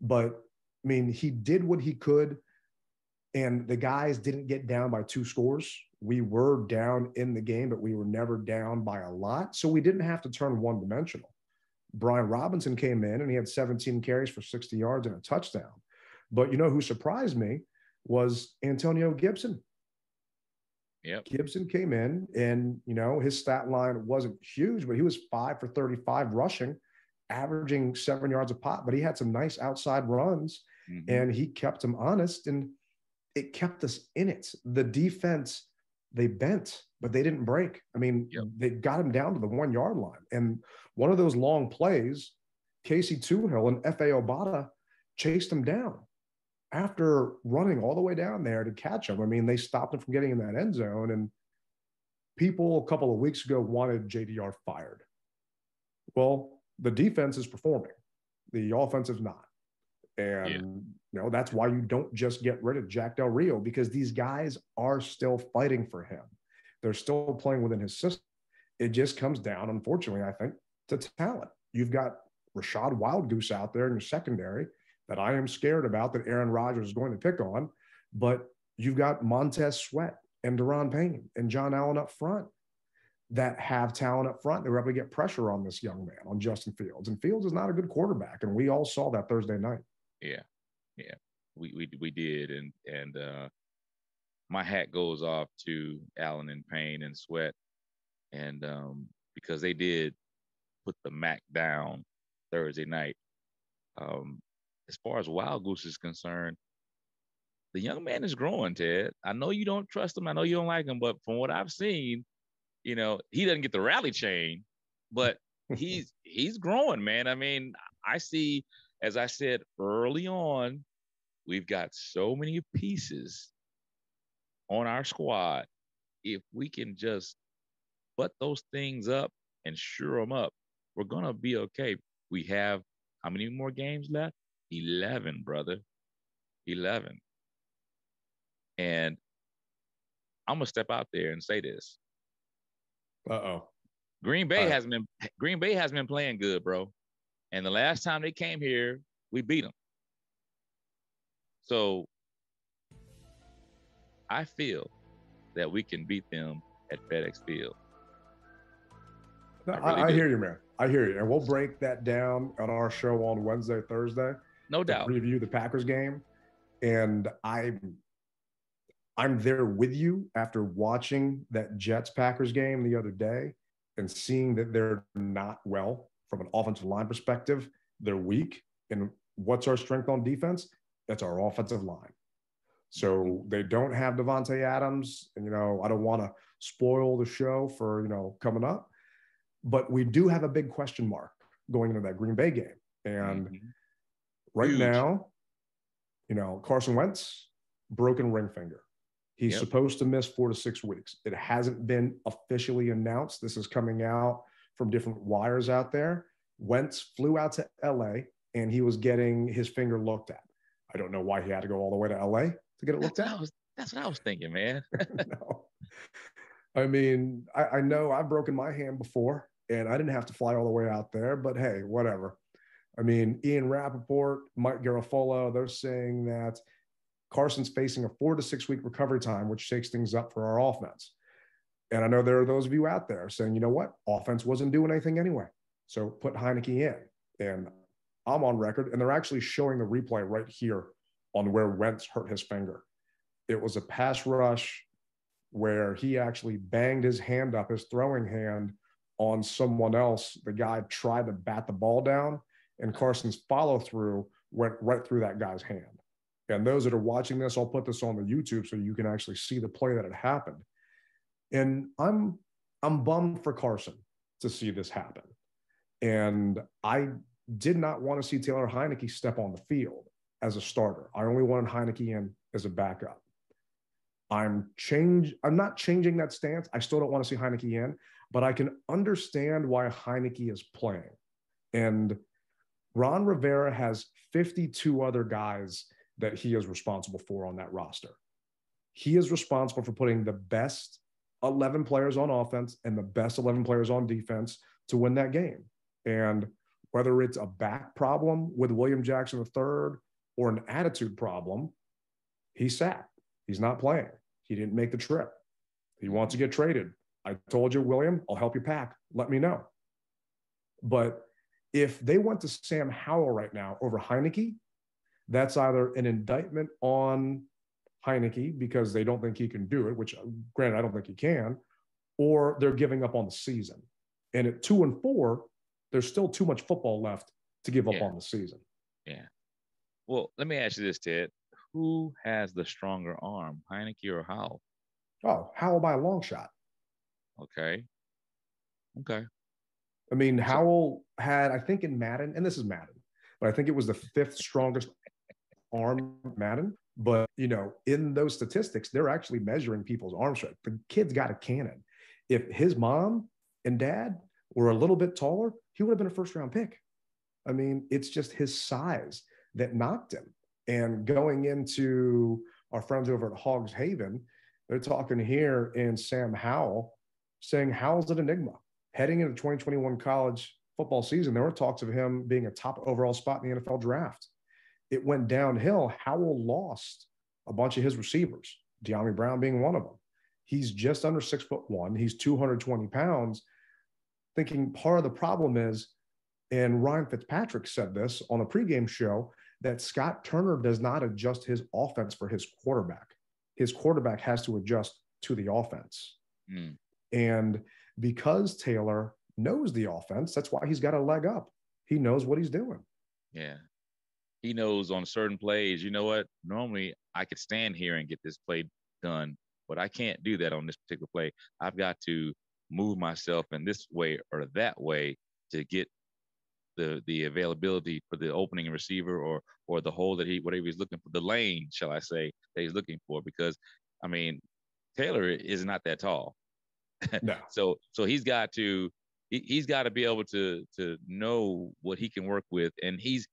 But, I mean, he did what he could, and the guys didn't get down by 2 scores. We were down in the game, but we were never down by a lot. So we didn't have to turn one-dimensional. Brian Robinson came in, and he had 17 carries for 60 yards and a touchdown. But you know who surprised me was Antonio Gibson. Gibson came in, and, his stat line wasn't huge, but he was 5 for 35 rushing, averaging 7 yards a pop. But he had some nice outside runs, and he kept them honest, and it kept us in it. The defense, they bent, but they didn't break. I mean, they got him down to the 1 yard line. And one of those long plays, Casey Tuhill and F.A. Obata chased him down after running all the way down there to catch him. I mean, they stopped him from getting in that end zone. And people a couple of weeks ago wanted JDR fired. Well, the defense is performing. The offensive is not. And, that's why you don't just get rid of Jack Del Rio, because these guys are still fighting for him. They're still playing within his system. It just comes down, unfortunately, I think, to talent. You've got Rashad Wildgoose out there in your secondary that I am scared about, that Aaron Rodgers is going to pick on. But you've got Montez Sweat and Deron Payne and John Allen up front that have talent up front. They were able to get pressure on this young man, on Justin Fields. And Fields is not a good quarterback. And we all saw that Thursday night. Yeah. We did. And my hat goes off to Allen and Payne and Sweat. And because they did put the Mac down Thursday night. As far as Wild Goose is concerned, the young man is growing, Ted. I know you don't trust him. I know you don't like him, but from what I've seen, he doesn't get the rally chain, but he's growing, man. I mean, I see, as I said early on, we've got so many pieces on our squad. If we can just butt those things up and sure them up, we're going to be okay. We have how many more games left? 11, brother. 11. And I'm going to step out there and say this. Uh-oh. Green Bay hasn't been playing good, bro. And the last time they came here, we beat them. So I feel that we can beat them at FedEx Field. No, I hear you, man. I hear you. And we'll break that down on our show on Wednesday, Thursday. No doubt. Preview the Packers game. And I'm there with you after watching that Jets-Packers game the other day and seeing that they're not well from an offensive line perspective. They're weak. And what's our strength on defense? That's our offensive line. So they don't have Devontae Adams. And, I don't want to spoil the show for, coming up. But we do have a big question mark going into that Green Bay game. And right now, Carson Wentz, broken ring finger. He's supposed to miss 4 to 6 weeks. It hasn't been officially announced. This is coming out from different wires out there. Wentz flew out to LA and he was getting his finger looked at. I don't know why he had to go all the way to LA to get it looked at. That's what I was thinking, man. No. I mean, I know I've broken my hand before and I didn't have to fly all the way out there, but hey, whatever. I mean, Ian Rappaport, Mike Garafolo, they're saying that Carson's facing a 4 to 6 week recovery time, which shakes things up for our offense. And I know there are those of you out there saying, you know what? Offense wasn't doing anything anyway. So put HeinickEEEE in. And I'm on record, and they're actually showing the replay right here on where Wentz hurt his finger. It was a pass rush where he actually banged his hand up, his throwing hand, on someone else. The guy tried to bat the ball down, and Carson's follow-through went right through that guy's hand. And those that are watching this, I'll put this on the YouTube so you can actually see the play that had happened. And I'm bummed for Carson to see this happen. And I did not want to see Taylor Heinicke step on the field as a starter. I only wanted Heinicke in as a backup. I'm not changing that stance. I still don't want to see Heinicke in, but I can understand why Heinicke is playing. And Ron Rivera has 52 other guys that he is responsible for on that roster. He is responsible for putting the best 11 players on offense and the best 11 players on defense to win that game. And whether it's a back problem with William Jackson III or an attitude problem, he sat. He's not playing. He didn't make the trip. He wants to get traded. I told you, William, I'll help you pack. Let me know. But if they went to Sam Howell right now over Heinicke, that's either an indictment on Heinicke because they don't think he can do it, which granted, I don't think he can, or they're giving up on the season. And at 2-4, there's still too much football left to give up on the season. Yeah. Well, let me ask you this, Ted. Who has the stronger arm, Heinicke or Howell? Oh, Howell by a long shot. Okay. I mean, Howell had, I think in Madden, and this is Madden, but I think it was the 5th strongest arm Madden. But, in those statistics, they're actually measuring people's arm strength. The kid's got a cannon. If his mom and dad were a little bit taller, he would have been a first-round pick. I mean, it's just his size that knocked him. And going into our friends over at Hogs Haven, they're talking here in Sam Howell, saying Howell's an enigma. Heading into the 2021 college football season, there were talks of him being a top overall spot in the NFL draft. It went downhill. Howell lost a bunch of his receivers, De'Ami Brown being one of them. He's just under 6'1". He's 220 pounds. Thinking part of the problem is, and Ryan Fitzpatrick said this on a pregame show, that Scott Turner does not adjust his offense for his quarterback. His quarterback has to adjust to the offense. And because Taylor knows the offense, that's why he's got a leg up. He knows what he's doing. Yeah. He knows on certain plays, you know what? Normally I could stand here and get this play done, but I can't do that on this particular play. I've got to move myself in this way or that way to get the availability for the opening receiver or the hole that whatever he's looking for, the lane, shall I say, that he's looking for. Because, I mean, Taylor is not that tall. No. So he's got to be able to know what he can work with. And he's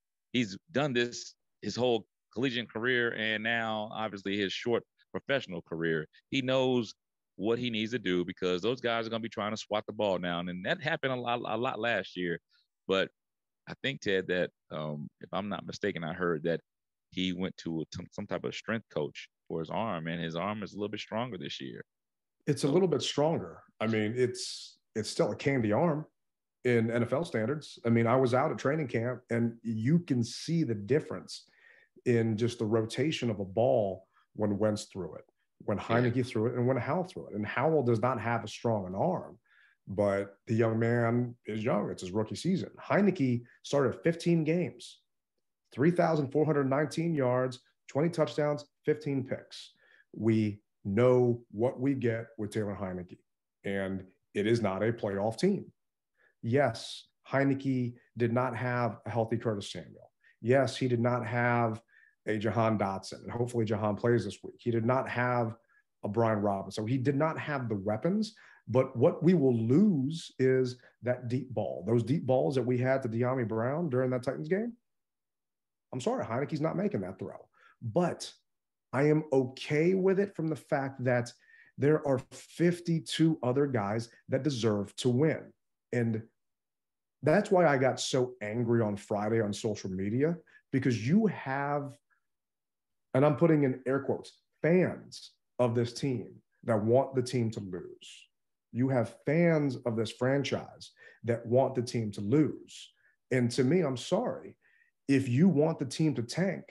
done this his whole collegiate career and now obviously his short professional career. He knows what he needs to do, because those guys are going to be trying to swat the ball down, and that happened a lot last year. But I think, Ted, that if I'm not mistaken, I heard that he went to some type of strength coach for his arm, and his arm is a little bit stronger this year. It's a little bit stronger. I mean, it's still a candy arm in NFL standards. I mean, I was out at training camp, and you can see the difference in just the rotation of a ball when Wentz threw it, when Heineke threw it, and when Howell threw it. And Howell does not have a strong an arm, but the young man is young. It's his rookie season. Heineke started 15 games, 3,419 yards, 20 touchdowns, 15 picks. We know what we get with Taylor Heineke, and it is not a playoff team. Yes, Heineke did not have a healthy Curtis Samuel. Yes, he did not have a Jahan Dotson, and hopefully Jahan plays this week. He did not have a Brian Robinson. So he did not have the weapons, but what we will lose is that deep ball. Those deep balls that we had to De'Ami Brown during that Titans game. I'm sorry, Heineke's not making that throw. But I am okay with it from the fact that there are 52 other guys that deserve to win. And that's why I got so angry on Friday on social media, because you have, and I'm putting in air quotes, fans of this team that want the team to lose. You have fans of this franchise that want the team to lose. And to me, I'm sorry. If you want the team to tank,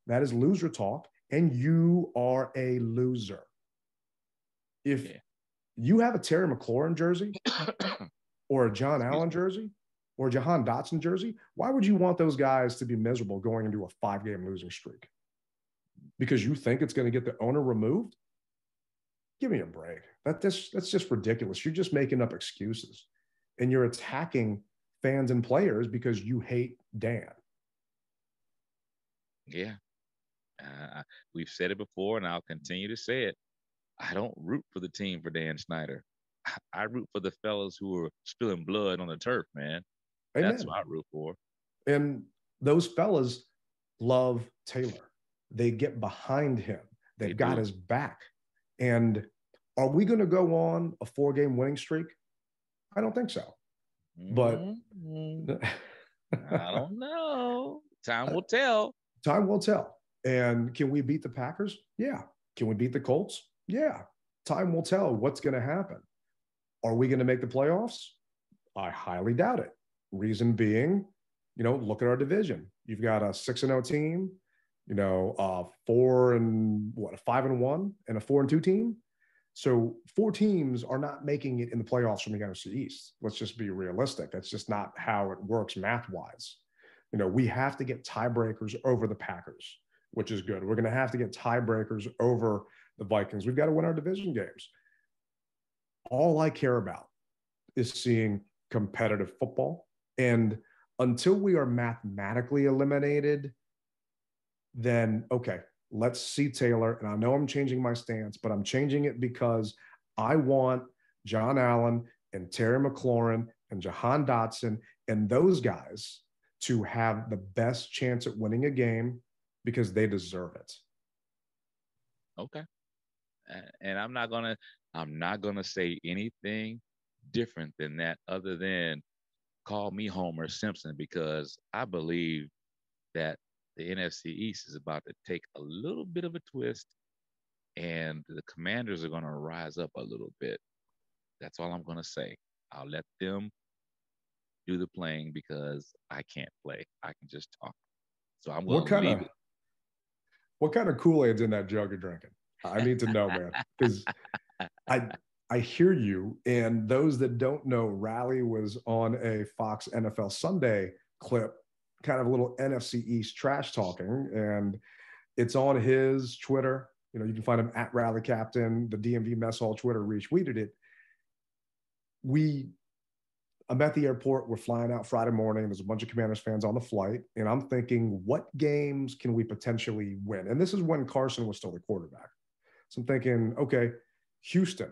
that is loser talk, and you are a loser. If you have a Terry McLaurin jersey or a John Allen jersey or a Jahan Dotson jersey, why would you want those guys to be miserable going into a 5-game losing streak? Because you think it's going to get the owner removed? Give me a break. That's just ridiculous. You're just making up excuses, and you're attacking fans and players because you hate Dan. Yeah. We've said it before, and I'll continue to say it. I don't root for the team for Dan Snyder. I root for the fellas who are spilling blood on the turf, man. Amen. That's what I root for. And those fellas love Taylor. They get behind him. They've got his back. And are we going to go on a 4-game winning streak? I don't think so. But I don't know. Time will tell. Time will tell. And can we beat the Packers? Yeah. Can we beat the Colts? Yeah. Time will tell what's going to happen. Are we going to make the playoffs? I highly doubt it. Reason being, look at our division. You've got a 6-0 team, a 5-1, and a 4-2 team. So 4 teams are not making it in the playoffs from the NFC East. Let's just be realistic. That's just not how it works math-wise. We have to get tiebreakers over the Packers, which is good. We're going to have to get tiebreakers over the Vikings. We've got to win our division games. All I care about is seeing competitive football. And until we are mathematically eliminated, then, okay, let's see Taylor. And I know I'm changing my stance, but I'm changing it because I want John Allen and Terry McLaurin and Jahan Dotson and those guys to have the best chance at winning a game because they deserve it. Okay. And I'm not gonna say anything different than that other than call me Homer Simpson, because I believe that the NFC East is about to take a little bit of a twist, and the Commanders are going to rise up a little bit. That's all I'm going to say. I'll let them do the playing because I can't play. I can just talk. So I'm going to leave it. What kind of Kool-Aid's in that jug you're drinking? I need to know, man, because I hear you. And those that don't know, Rally was on a Fox NFL Sunday clip, kind of a little NFC East trash talking, and it's on his Twitter. You can find him at Rally Captain. The DMV Mess Hall Twitter retweeted it. I'm at the airport. We're flying out Friday morning. There's a bunch of Commanders fans on the flight. And I'm thinking, what games can we potentially win? And this is when Carson was still the quarterback. So I'm thinking, okay, Houston,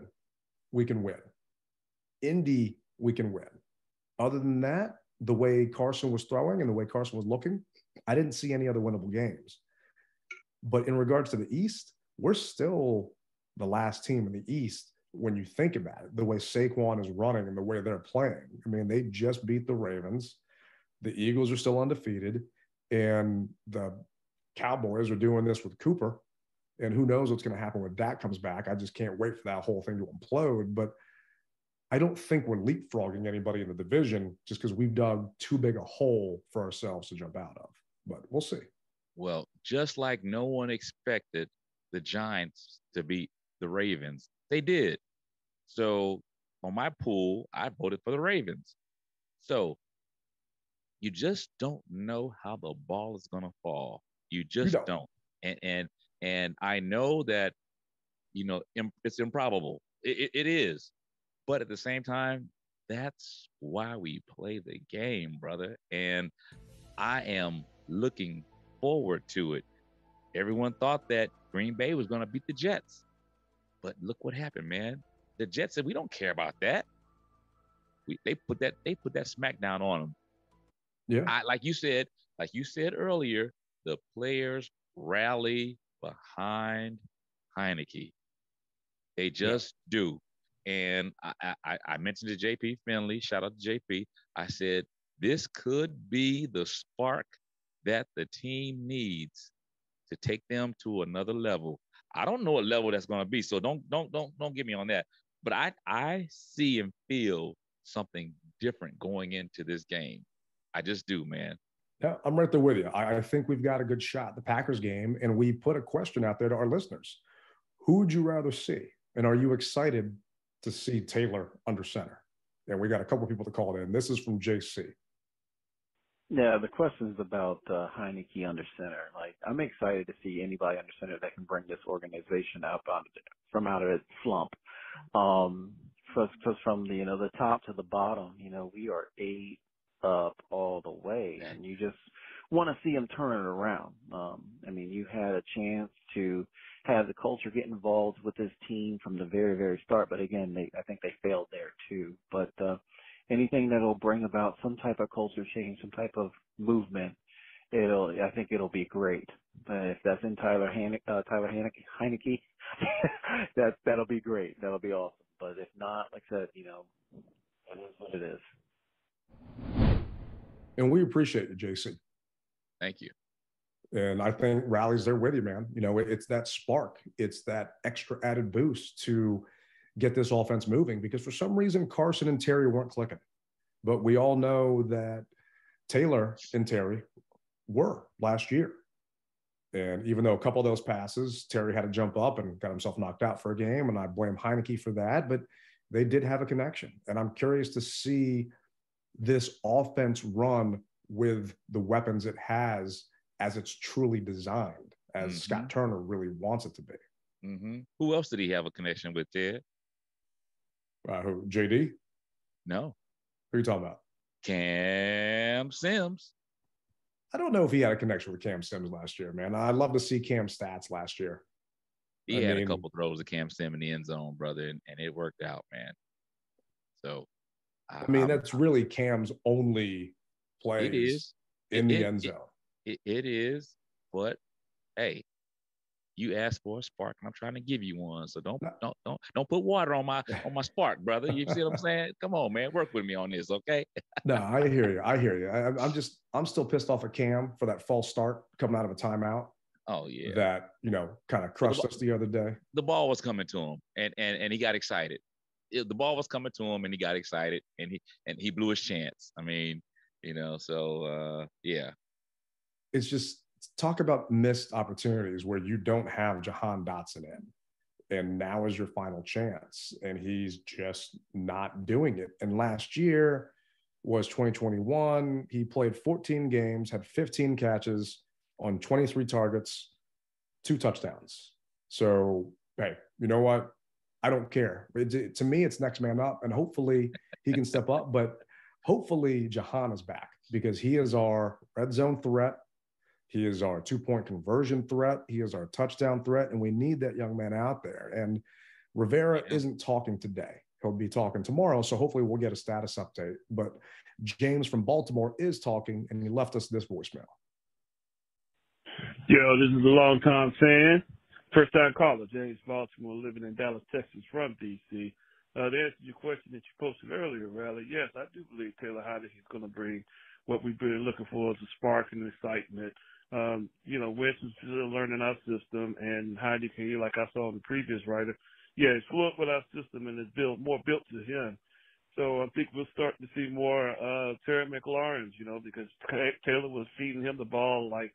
we can win. Indy, we can win. Other than that, the way Carson was throwing and the way Carson was looking, I didn't see any other winnable games. But in regards to the East, we're still the last team in the East when you think about it, the way Saquon is running and the way they're playing. I mean, they just beat the Ravens. The Eagles are still undefeated, and the Cowboys are doing this with Cooper. And who knows what's going to happen when Dak comes back. I just can't wait for that whole thing to implode. But I don't think we're leapfrogging anybody in the division just because we've dug too big a hole for ourselves to jump out of. But we'll see. Well, just like no one expected the Giants to beat the Ravens, they did. So on my pool, I voted for the Ravens. So you just don't know how the ball is going to fall. You just don't. And I know that, you know, it's improbable. It is. But at the same time, that's why we play the game, brother. And I am looking forward to it. Everyone thought that Green Bay was going to beat the Jets. But look what happened, man. The Jets said, we don't care about that. They put that smack down on them. Yeah. Like you said earlier, the players rally behind HeinickEEEE. They just do. And I mentioned to JP Finley, shout out to JP. I said, this could be the spark that the team needs to take them to another level. I don't know what level that's going to be, so don't get me on that. But I see and feel something different going into this game. I just do, man. Yeah, I'm right there with you. I think we've got a good shot at the Packers game, and we put a question out there to our listeners. Who would you rather see? And are you excited to see Taylor under center? And we got a couple of people to call it in. This is from JC. Yeah, the question is about HeinickEEEE under center. Like, I'm excited to see anybody under center that can bring this organization up from out of its slump. Because from the top to the bottom, we are 8 up all the way, and you just want to see them turn it around. I mean, you had a chance to have the culture get involved with this team from the very, very start, but again, I think they failed there too. But anything that'll bring about some type of culture change, some type of movement, I think it'll be great. If that's in Tyler HeinickEEEE, that'll be great. That'll be awesome. But if not, like I said, it is what it is. And we appreciate you, JC. Thank you. And I think Rally's there with you, man. It's that spark. It's that extra added boost to get this offense moving, because for some reason Carson and Terry weren't clicking. But we all know that Taylor and Terry were last year. And even though a couple of those passes, Terry had to jump up and got himself knocked out for a game, and I blame HeinickEEEE for that, but they did have a connection. And I'm curious to see this offense run with the weapons it has as it's truly designed, as Scott Turner really wants it to be. Mm-hmm. Who else did he have a connection with, Ted? Who, JD? No. Who are you talking about? Cam Sims. I don't know if he had a connection with Cam Sims last year, man. I'd love to see Cam's stats last year. He had a couple throws of Cam Sims in the end zone, brother, and it worked out, man. So, that's really Cam's only plays in the end zone. It is, but hey, you asked for a spark, and I'm trying to give you one. So don't put water on my spark, brother. You see what I'm saying? Come on, man, work with me on this, okay? No, I hear you. I'm still pissed off at Cam for that false start coming out of a timeout. Oh yeah, that kind of crushed us the other day. The ball was coming to him, and he got excited. The ball was coming to him, and he got excited, and he blew his chance. I mean, so yeah. It's just, talk about missed opportunities where you don't have Jahan Dotson in, and now is your final chance, and he's just not doing it. And last year was 2021. He played 14 games, had 15 catches on 23 targets, 2 touchdowns. So, hey, you know what? I don't care. To me, it's next man up, and hopefully he can step up, but hopefully Jahan is back, because he is our red zone threat. He is our 2-point conversion threat. He is our touchdown threat, and we need that young man out there. And Rivera isn't talking today. He'll be talking tomorrow, so hopefully we'll get a status update. But James from Baltimore is talking, and he left us this voicemail. Yo, this is a long-time fan. First time caller, James Baltimore, living in Dallas, Texas, from D.C. To answer your question that you posted earlier, Riley, yes, I do believe Taylor Heineke is going to bring what we've been looking for as a spark and excitement. Wentz is still learning our system, and Heineke, like I saw in the previous writer, yeah, he's fluent with our system and it's more built to him. So I think we'll start to see more Terry McLaurin's, because Taylor was feeding him the ball like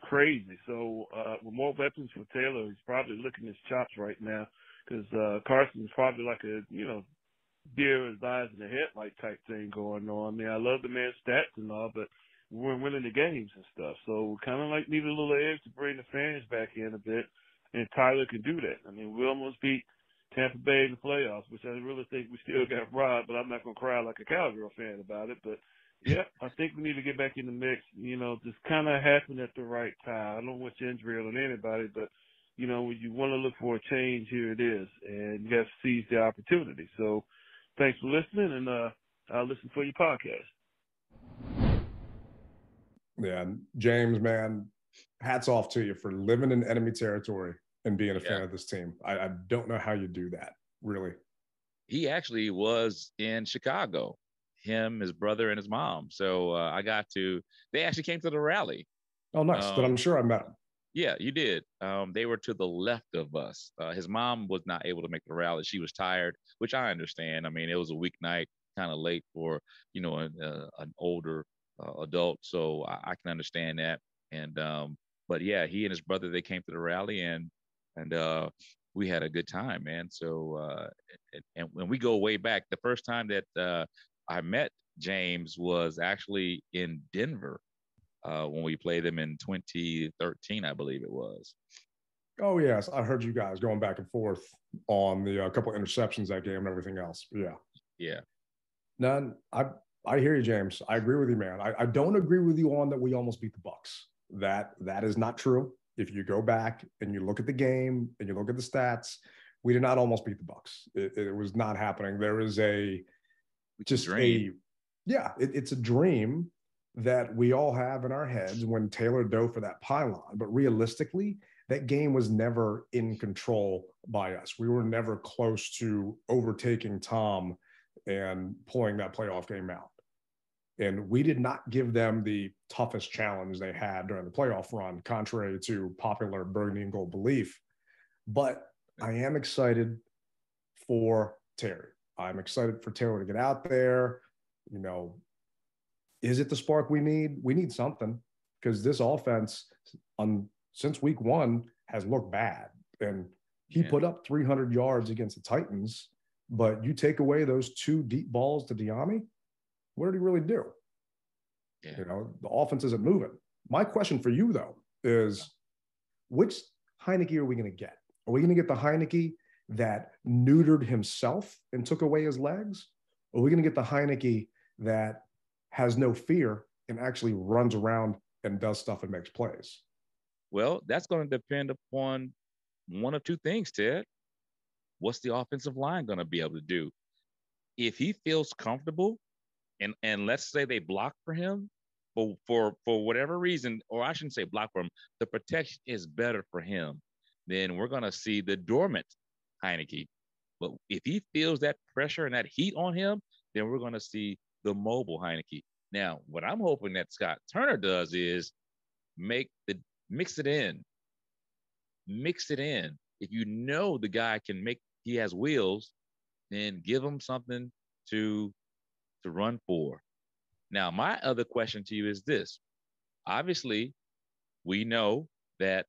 crazy. So with more weapons for Taylor, he's probably licking his chops right now because Carson's probably like a, deer with his eyes in the headlight type thing going on. I mean, I love the man's stats and all, but we're winning the games and stuff. So we kind of like need a little edge to bring the fans back in a bit, and Tyler can do that. I mean, we almost beat Tampa Bay in the playoffs, which I really think we still got robbed, but I'm not going to cry like a Cowgirl fan about it. But, yeah, I think we need to get back in the mix. Just kind of happened at the right time. I don't wish injury on anybody, but, when you want to look for a change, here it is, and you have to seize the opportunity. So thanks for listening, and I'll listen for your podcast. Yeah, James, man, hats off to you for living in enemy territory and being a fan of this team. I don't know how you do that, really. He actually was in Chicago, him, his brother, and his mom. So they actually came to the rally. Oh, nice. Then I'm sure I met him. Yeah, you did. They were to the left of us. His mom was not able to make the rally. She was tired, which I understand. I mean, it was a weeknight, kind of late for, an older adult. So I can understand that. And, but yeah, he and his brother, they came to the rally and we had a good time, man. So, and when we go way back, the first time that I met James was actually in Denver when we played them in 2013, I believe it was. Oh, yes. I heard you guys going back and forth on the couple of interceptions that game and everything else. Yeah. Yeah. None. I hear you, James. I agree with you, man. I don't agree with you on that we almost beat the Bucs. That is not true. If you go back and you look at the game and you look at the stats, we did not almost beat the Bucs. It was not happening. There is it's a dream that we all have in our heads when Taylor dove for that pylon. But realistically, that game was never in control by us. We were never close to overtaking Tom and pulling that playoff game out. And we did not give them the toughest challenge they had during the playoff run, contrary to popular burgundy and gold belief. But I am excited for Terry. I'm excited for Taylor to get out there. Is it the spark we need? We need something, because this offense since week one has looked bad. And he put up 300 yards against the Titans, but you take away those 2 deep balls to Diami, what did he really do? Yeah. The offense isn't moving. My question for you, though, is which Heineke are we going to get? Are we going to get the Heineke that neutered himself and took away his legs? Or are we going to get the Heineke that has no fear and actually runs around and does stuff and makes plays? Well, that's going to depend upon one of two things, Ted. What's the offensive line going to be able to do? If he feels comfortable, and let's say they block for him, for whatever reason, or I shouldn't say block for him, the protection is better for him, then we're going to see the dormant Heineke. But if he feels that pressure and that heat on him, then we're going to see the mobile Heineke. Now, what I'm hoping that Scott Turner does is mix it in. Mix it in. If you know the guy he has wheels, then give him something to run for. Now, my other question to you is this. Obviously, we know that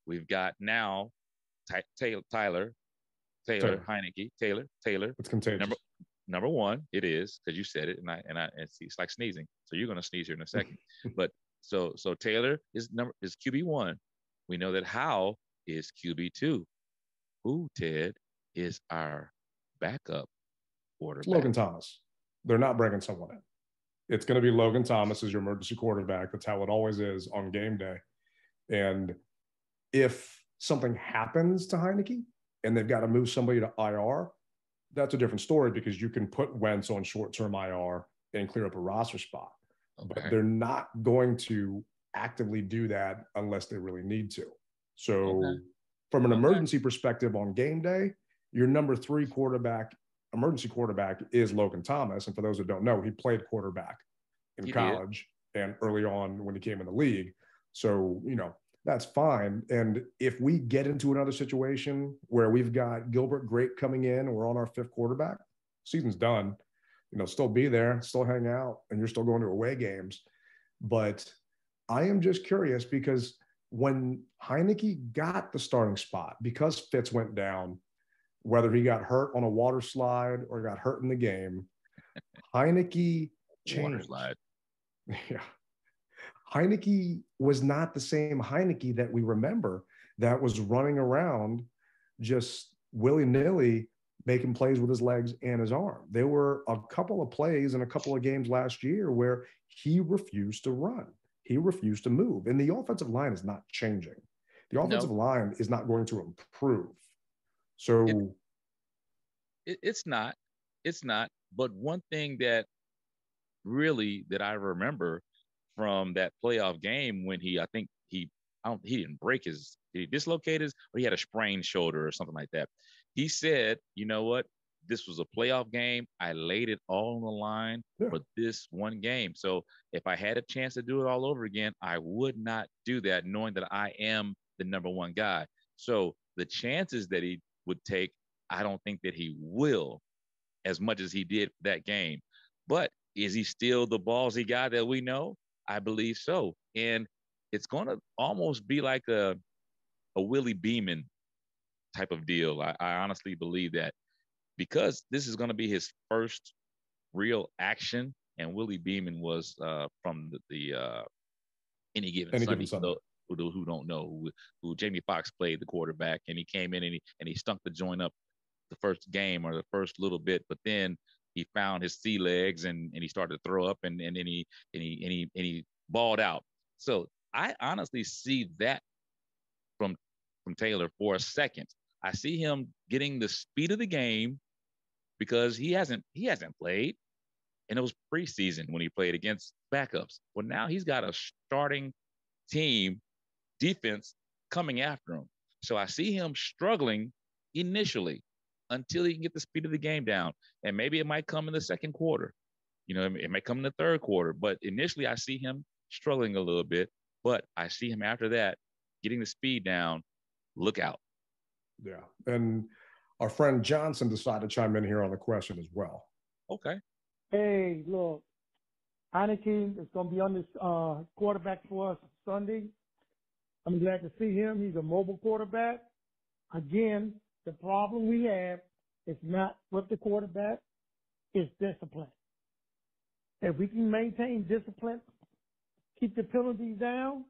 we've got now Taylor Heineke. It's contagious. Number one, it is, because you said it, and it's like sneezing. So you're gonna sneeze here in a second. But so Taylor is QB1. We know that Howell is QB2. Who, Ted, is our backup quarterback? Logan Thomas. They're not bringing someone in. It's going to be Logan Thomas as your emergency quarterback. That's how it always is on game day. And if something happens to Heineke and they've got to move somebody to IR, that's a different story, because you can put Wentz on short-term IR and clear up a roster spot. Okay. But they're not going to actively do that unless they really need to. So from an emergency perspective on game day, your number 3 emergency quarterback is Logan Thomas. And for those that don't know, he played quarterback in college and early on when he came in the league. So, that's fine. And if we get into another situation where we've got Gilbert Grape coming in, we're on our 5th quarterback, season's done, still be there, still hang out, and you're still going to away games. But I am just curious because when Heinicke got the starting spot, because Fitz went down, whether he got hurt on a water slide or got hurt in the game, Heinicke changed. Water slide. Yeah. Heinicke was not the same Heinicke that we remember that was running around just willy-nilly making plays with his legs and his arm. There were a couple of plays in a couple of games last year where he refused to run. He refused to move. And the offensive line is not changing. The offensive line is not going to improve. So it's not. It's not. But one thing that I remember from that playoff game when he didn't break did he dislocate his, or he had a sprained shoulder or something like that. He said, you know what? This was a playoff game. I laid it all on the line for this one game. So if I had a chance to do it all over again, I would not do that, knowing that I am the number 1 guy. So the chances that he would take, I don't think that he will as much as he did that game. But is he still the ballsy guy that we know? I believe so. And it's going to almost be like a Willie Beeman type of deal. I honestly believe that, because this is going to be his first real action. And Willie Beeman was from the Any Given Sunday. So, who don't know, who Jamie Foxx played the quarterback, and he came in and he stunk the joint up the first game or the first little bit, but then he found his sea legs and he started to throw up and then he balled out. So I honestly see that from Taylor for a second. I see him getting the speed of the game because he hasn't played, and it was preseason when he played against backups. Well, now he's got a starting team defense coming after him. So I see him struggling initially until he can get the speed of the game down. And maybe it might come in the second quarter. It might come in the third quarter. But initially, I see him struggling a little bit. But I see him after that getting the speed down. Look out. Yeah. And our friend Johnson decided to chime in here on the question as well. Okay. Hey, look, Heinicke is going to be on this quarterback for us Sunday. I'm glad to see him. He's a mobile quarterback. Again, the problem we have is not with the quarterback, it's discipline. If we can maintain discipline, keep the penalties down,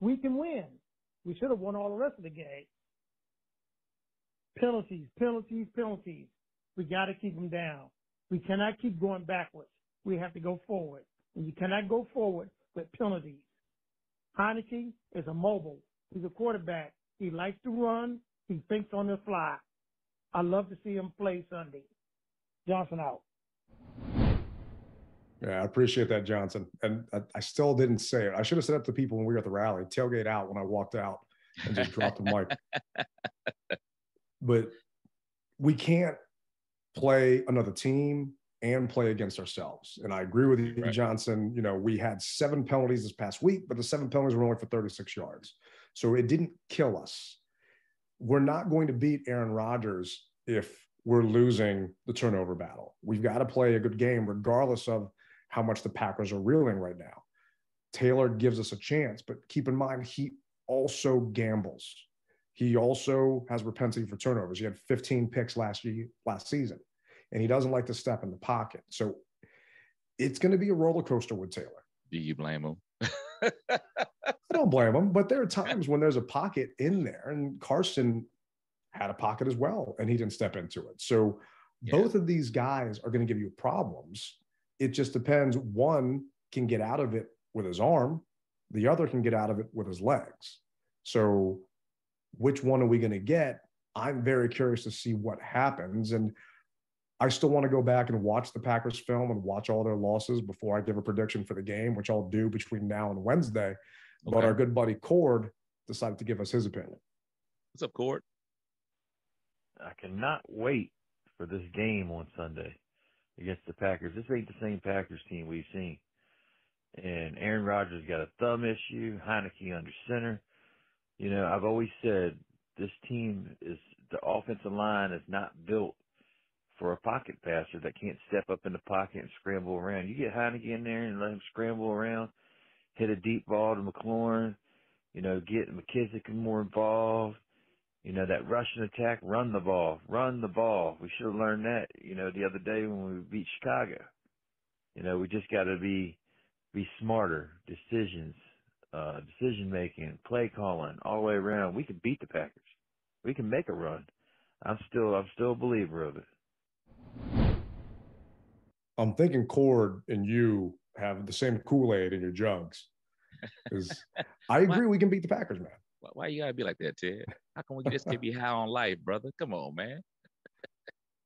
we can win. We should have won all the rest of the game. Penalties, penalties, penalties. We got to keep them down. We cannot keep going backwards. We have to go forward. And you cannot go forward with penalties. Heinicke is a mobile. He's a quarterback. He likes to run. He thinks on the fly. I love to see him play Sunday. Johnson out. Yeah, I appreciate that, Johnson. And I still didn't say it. I should have said it to people when we were at the rally. Tailgate out when I walked out and just dropped the mic. But we can't play another team and play against ourselves. And I agree with you, Johnson. We had 7 penalties this past week, but the 7 penalties were only for 36 yards. So it didn't kill us. We're not going to beat Aaron Rodgers if we're losing the turnover battle. We've got to play a good game regardless of how much the Packers are reeling right now. Taylor gives us a chance, but keep in mind, he also gambles. He also has propensity for turnovers. He had 15 picks last season, and he doesn't like to step in the pocket. So it's going to be a roller coaster with Taylor. Do you blame him? I don't blame him, but there are times when there's a pocket in there, and Carson had a pocket as well, and he didn't step into it. So both of these guys are going to give you problems. It just depends. One can get out of it with his arm. The other can get out of it with his legs. So which one are we going to get? I'm very curious to see what happens. And I still want to go back and watch the Packers film and watch all their losses before I give a prediction for the game, which I'll do between now and Wednesday. Okay. But our good buddy Cord decided to give us his opinion. What's up, Cord? I cannot wait for this game on Sunday against the Packers. This ain't the same Packers team we've seen. And Aaron Rodgers got a thumb issue, Heineke under center. You know, I've always said this team is, the offensive line is not built for a pocket passer that can't step up in the pocket and scramble around. You get Heineke in there and let him scramble around, hit a deep ball to McLaurin, you know, get McKissick more involved. You know, that Russian attack, run the ball. We should have learned that, you know, the other day when we beat Chicago. You know, we just got to be smarter, decision making, play calling, all the way around. We can beat the Packers. We can make a run. I'm still a believer of it. I'm thinking Cord and you have the same Kool-Aid in your jugs. I agree we can beat the Packers, man. Why you gotta be like that, Ted? How come we just can't be high on life, brother? Come on, man.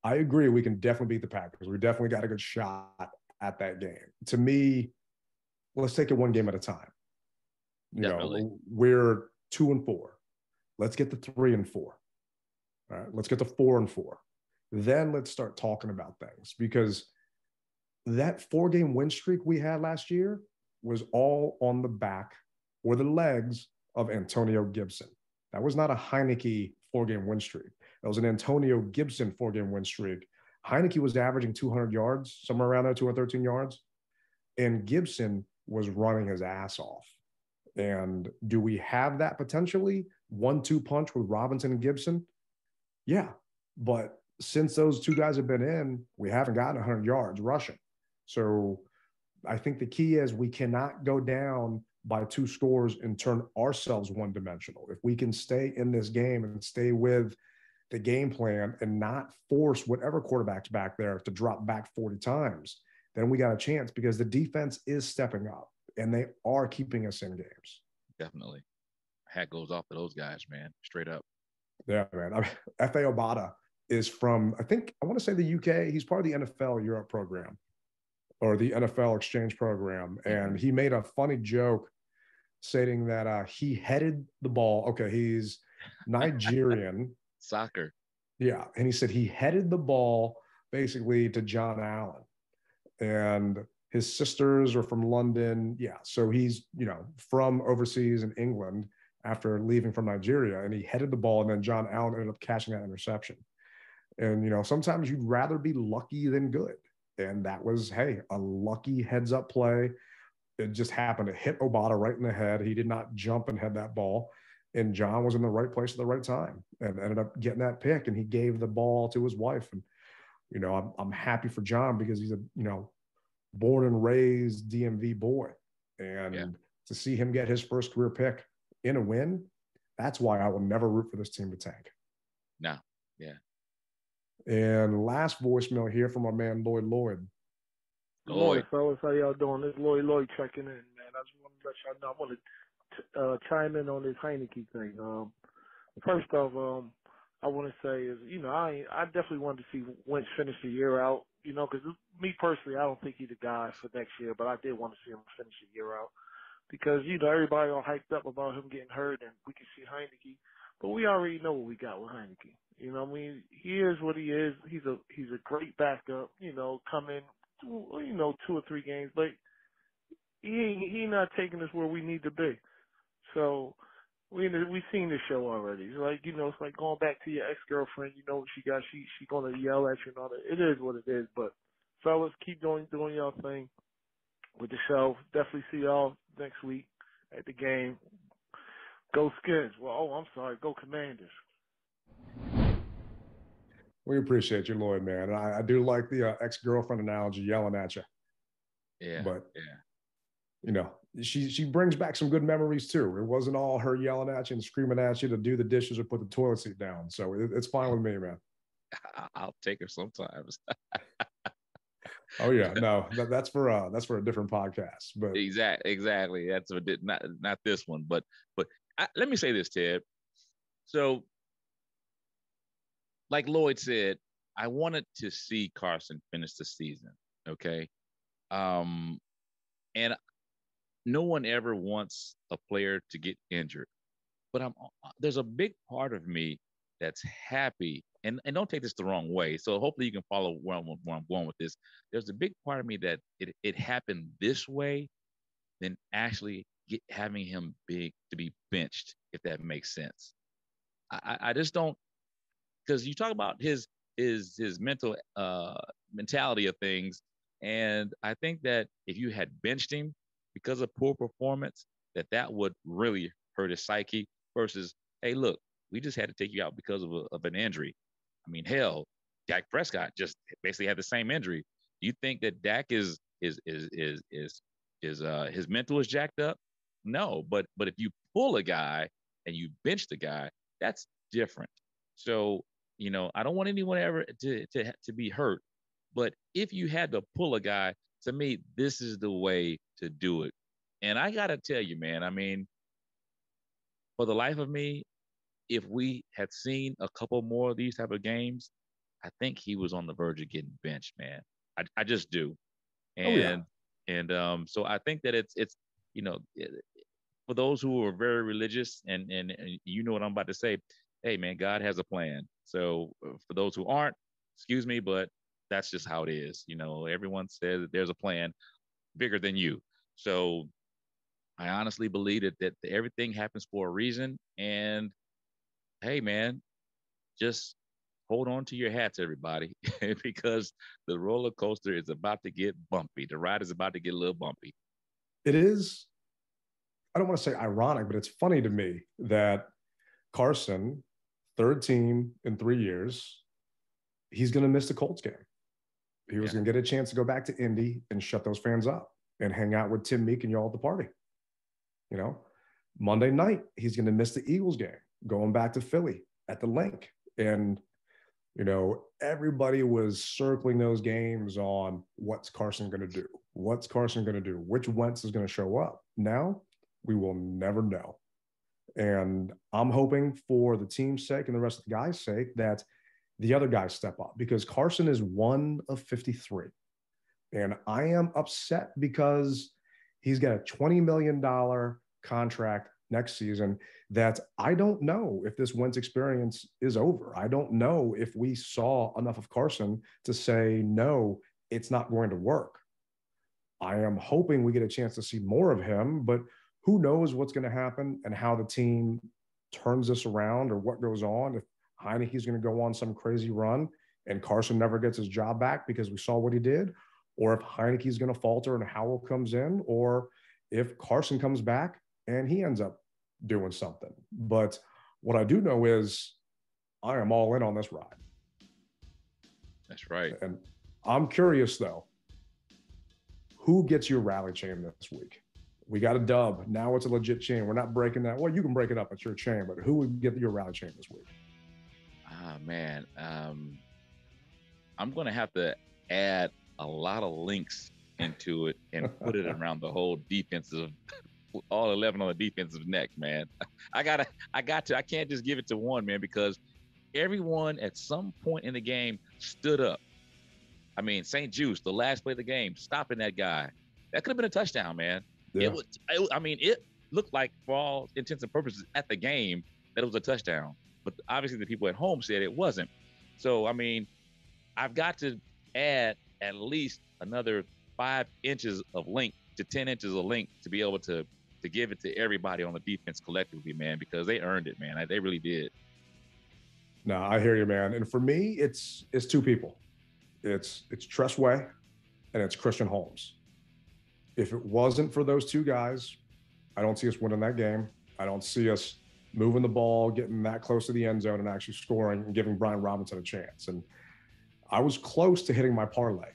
I agree we can definitely beat the Packers. We definitely got a good shot at that game. To me, let's take it one game at a time. You know, we're 2-4. Let's get to 3-4. All right, let's get to 4-4. Then let's start talking about things, because that 4-game win streak we had last year was all on the back or the legs of Antonio Gibson. That was not a Heineke 4-game win streak. That was an Antonio Gibson 4-game win streak. Heineke was averaging 200 yards, somewhere around there, 213 yards. And Gibson was running his ass off. And do we have that potentially? 1-2 punch with Robinson and Gibson? Yeah. But since those two guys have been in, we haven't gotten 100 yards rushing. So I think the key is we cannot go down by 2 scores and turn ourselves one-dimensional. If we can stay in this game and stay with the game plan and not force whatever quarterback's back there to drop back 40 times, then we got a chance, because the defense is stepping up and they are keeping us in games. Definitely. Hat goes off to those guys, man. Straight up. Yeah, man. F.A. Obata is from, I want to say the UK. He's part of the NFL Europe program or the NFL exchange program. And he made a funny joke stating that he headed the ball. Okay, he's Nigerian. Soccer. Yeah. And he said he headed the ball basically to John Allen. And his sisters are from London. Yeah. So he's, you know, from overseas in England after leaving from Nigeria. And he headed the ball, and then John Allen ended up catching that interception. And, you know, sometimes you'd rather be lucky than good. And that was, hey, a lucky heads up play. It just happened to hit Obata right in the head. He did not jump and head that ball. And John was in the right place at the right time and ended up getting that pick. And he gave the ball to his wife. And, you know, I'm happy for John, because he's a, you know, born and raised DMV boy. And to see him get his first career pick in a win, that's why I will never root for this team to tank. No. Yeah. And last voicemail here from our man Lloyd. Good morning, fellas. How y'all doing? This is Lloyd checking in, man. I just want to let y'all know. I want to chime in on this Heineke thing. First off, I want to say is, you know, I definitely wanted to see Wentz finish the year out, you know, because me personally, I don't think he's the guy for next year, but I did want to see him finish the year out, because, you know, everybody all hyped up about him getting hurt, and we can see Heineke, but we already know what we got with Heineke. You know, I mean, he is what he is. He's a great backup. You know, come in, you know, 2 or 3 games, but he not taking us where we need to be. So we've seen this show already. It's like, you know, it's like going back to your ex-girlfriend. You know what she got. She gonna yell at you and all that. It is what it is. But fellas, keep doing y'all thing with the show. Definitely see y'all next week at the game. Go Skins. Well, I'm sorry. Go Commanders. We appreciate you, Lloyd, man. I do like the ex-girlfriend analogy, yelling at you. Yeah. But, you know, she brings back some good memories, too. It wasn't all her yelling at you and screaming at you to do the dishes or put the toilet seat down. So it's fine with me, man. I'll take her sometimes. Oh, yeah. No, that's for a different podcast. But Exactly. That's not this one. But let me say this, Ted. So, like Lloyd said, I wanted to see Carson finish the season. Okay. And no one ever wants a player to get injured. but there's a big part of me that's happy, and don't take this the wrong way. So hopefully you can follow where I'm going with this. There's a big part of me that it happened this way than actually having him to be benched, if that makes sense. I just don't, because you talk about his mental mentality of things, and I think that if you had benched him because of poor performance, that would really hurt his psyche. Versus, hey, look, we just had to take you out because of an injury. I mean, hell, Dak Prescott just basically had the same injury. Do you think that Dak is his mental is jacked up? No, but if you pull a guy and you bench the guy, that's different. So, I don't want anyone ever to be hurt. But if you had to pull a guy, to me, this is the way to do it. And I gotta tell you, man, I mean, for the life of me, if we had seen a couple more of these type of games, I think he was on the verge of getting benched, man. I just do. And so I think that it's you know for those who are very religious, and you know what I'm about to say, hey man, God has a plan. So for those who aren't, excuse me, but that's just how it is. Everyone says that there's a plan bigger than you. So I honestly believe that everything happens for a reason. And hey man, just hold on to your hats, everybody, because the roller coaster is about to get bumpy. The ride is about to get a little bumpy. It is, I don't want to say ironic, but it's funny to me that Carson, third team in 3 years, he's going to miss the Colts game. He was going to get a chance to go back to Indy and shut those fans up and hang out with Tim Meek and y'all at the party. Monday night, he's going to miss the Eagles game, going back to Philly at the Link. And, everybody was circling those games on what's Carson going to do? What's Carson going to do? Which Wentz is going to show up? Now, we will never know. And I'm hoping for the team's sake and the rest of the guys' sake that the other guys step up, because Carson is 1 of 53. And I am upset because he's got a $20 million contract next season that I don't know if this Wentz experience is over. I don't know if we saw enough of Carson to say, no, it's not going to work. I am hoping we get a chance to see more of him, but who knows what's going to happen and how the team turns this around or what goes on. If Heinicke's going to go on some crazy run and Carson never gets his job back because we saw what he did, or if Heinicke's going to falter and Howell comes in, or if Carson comes back and he ends up doing something. But what I do know is I am all in on this ride. That's right. And I'm curious, though, who gets your rally chain this week? We got a dub. Now it's a legit chain. We're not breaking that. Well, you can break it up. It's your chain. But who would get your rally chain this week? Ah, man. I'm going to have to add a lot of links into it and put it around the whole defensive, all 11 on the defensive neck, man. I can't just give it to one, man, because everyone at some point in the game stood up. I mean, St. Juice, the last play of the game, stopping that guy. That could have been a touchdown, man. Yeah. It looked like, for all intents and purposes, at the game, that it was a touchdown. But obviously the people at home said it wasn't. So, I mean, I've got to add at least another 5 inches of length to 10 inches of length to be able to give it to everybody on the defense collectively, man, because they earned it, man. They really did. No, I hear you, man. And for me, it's 2 people. It's Tress Way and it's Christian Holmes. If it wasn't for those 2 guys, I don't see us winning that game. I don't see us moving the ball, getting that close to the end zone and actually scoring and giving Brian Robinson a chance. And I was close to hitting my parlay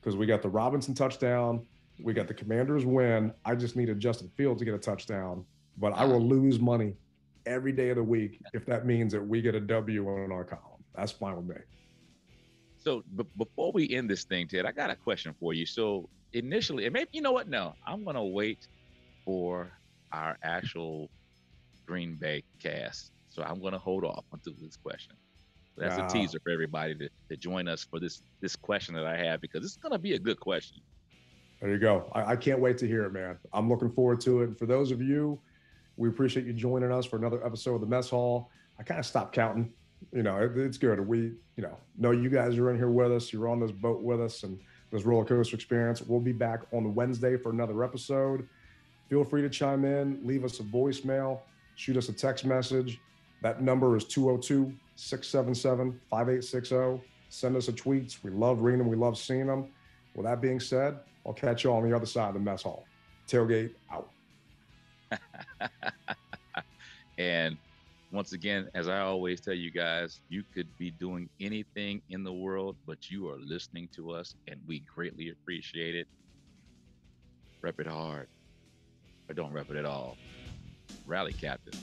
because we got the Robinson touchdown. We got the Commanders win. I just needed Justin Fields to get a touchdown, but I will lose money every day of the week if that means that we get a W on our column. That's fine with me. So before we end this thing, Ted, I got a question for you. So initially, and maybe, you know what? No, I'm going to wait for our actual Green Bay cast. So I'm going to hold off until this question. That's a teaser for everybody to join us for this question that I have, because it's going to be a good question. There you go. I can't wait to hear it, man. I'm looking forward to it. And for those of you We appreciate you joining us for another episode of the Mess Hall. I kind of stopped counting. It's good. We, know you guys are in here with us. You're on this boat with us and this roller coaster experience. We'll be back on Wednesday for another episode. Feel free to chime in, leave us a voicemail, shoot us a text message. That number is 202-677-5860. Send us a tweets. We love reading them. We love seeing them. With that being said, I'll catch you on the other side of the mess hall. Tailgate out. And once again, as I always tell you guys, you could be doing anything in the world, but you are listening to us, and we greatly appreciate it. Rep it hard, or don't rep it at all. Rally, Captain.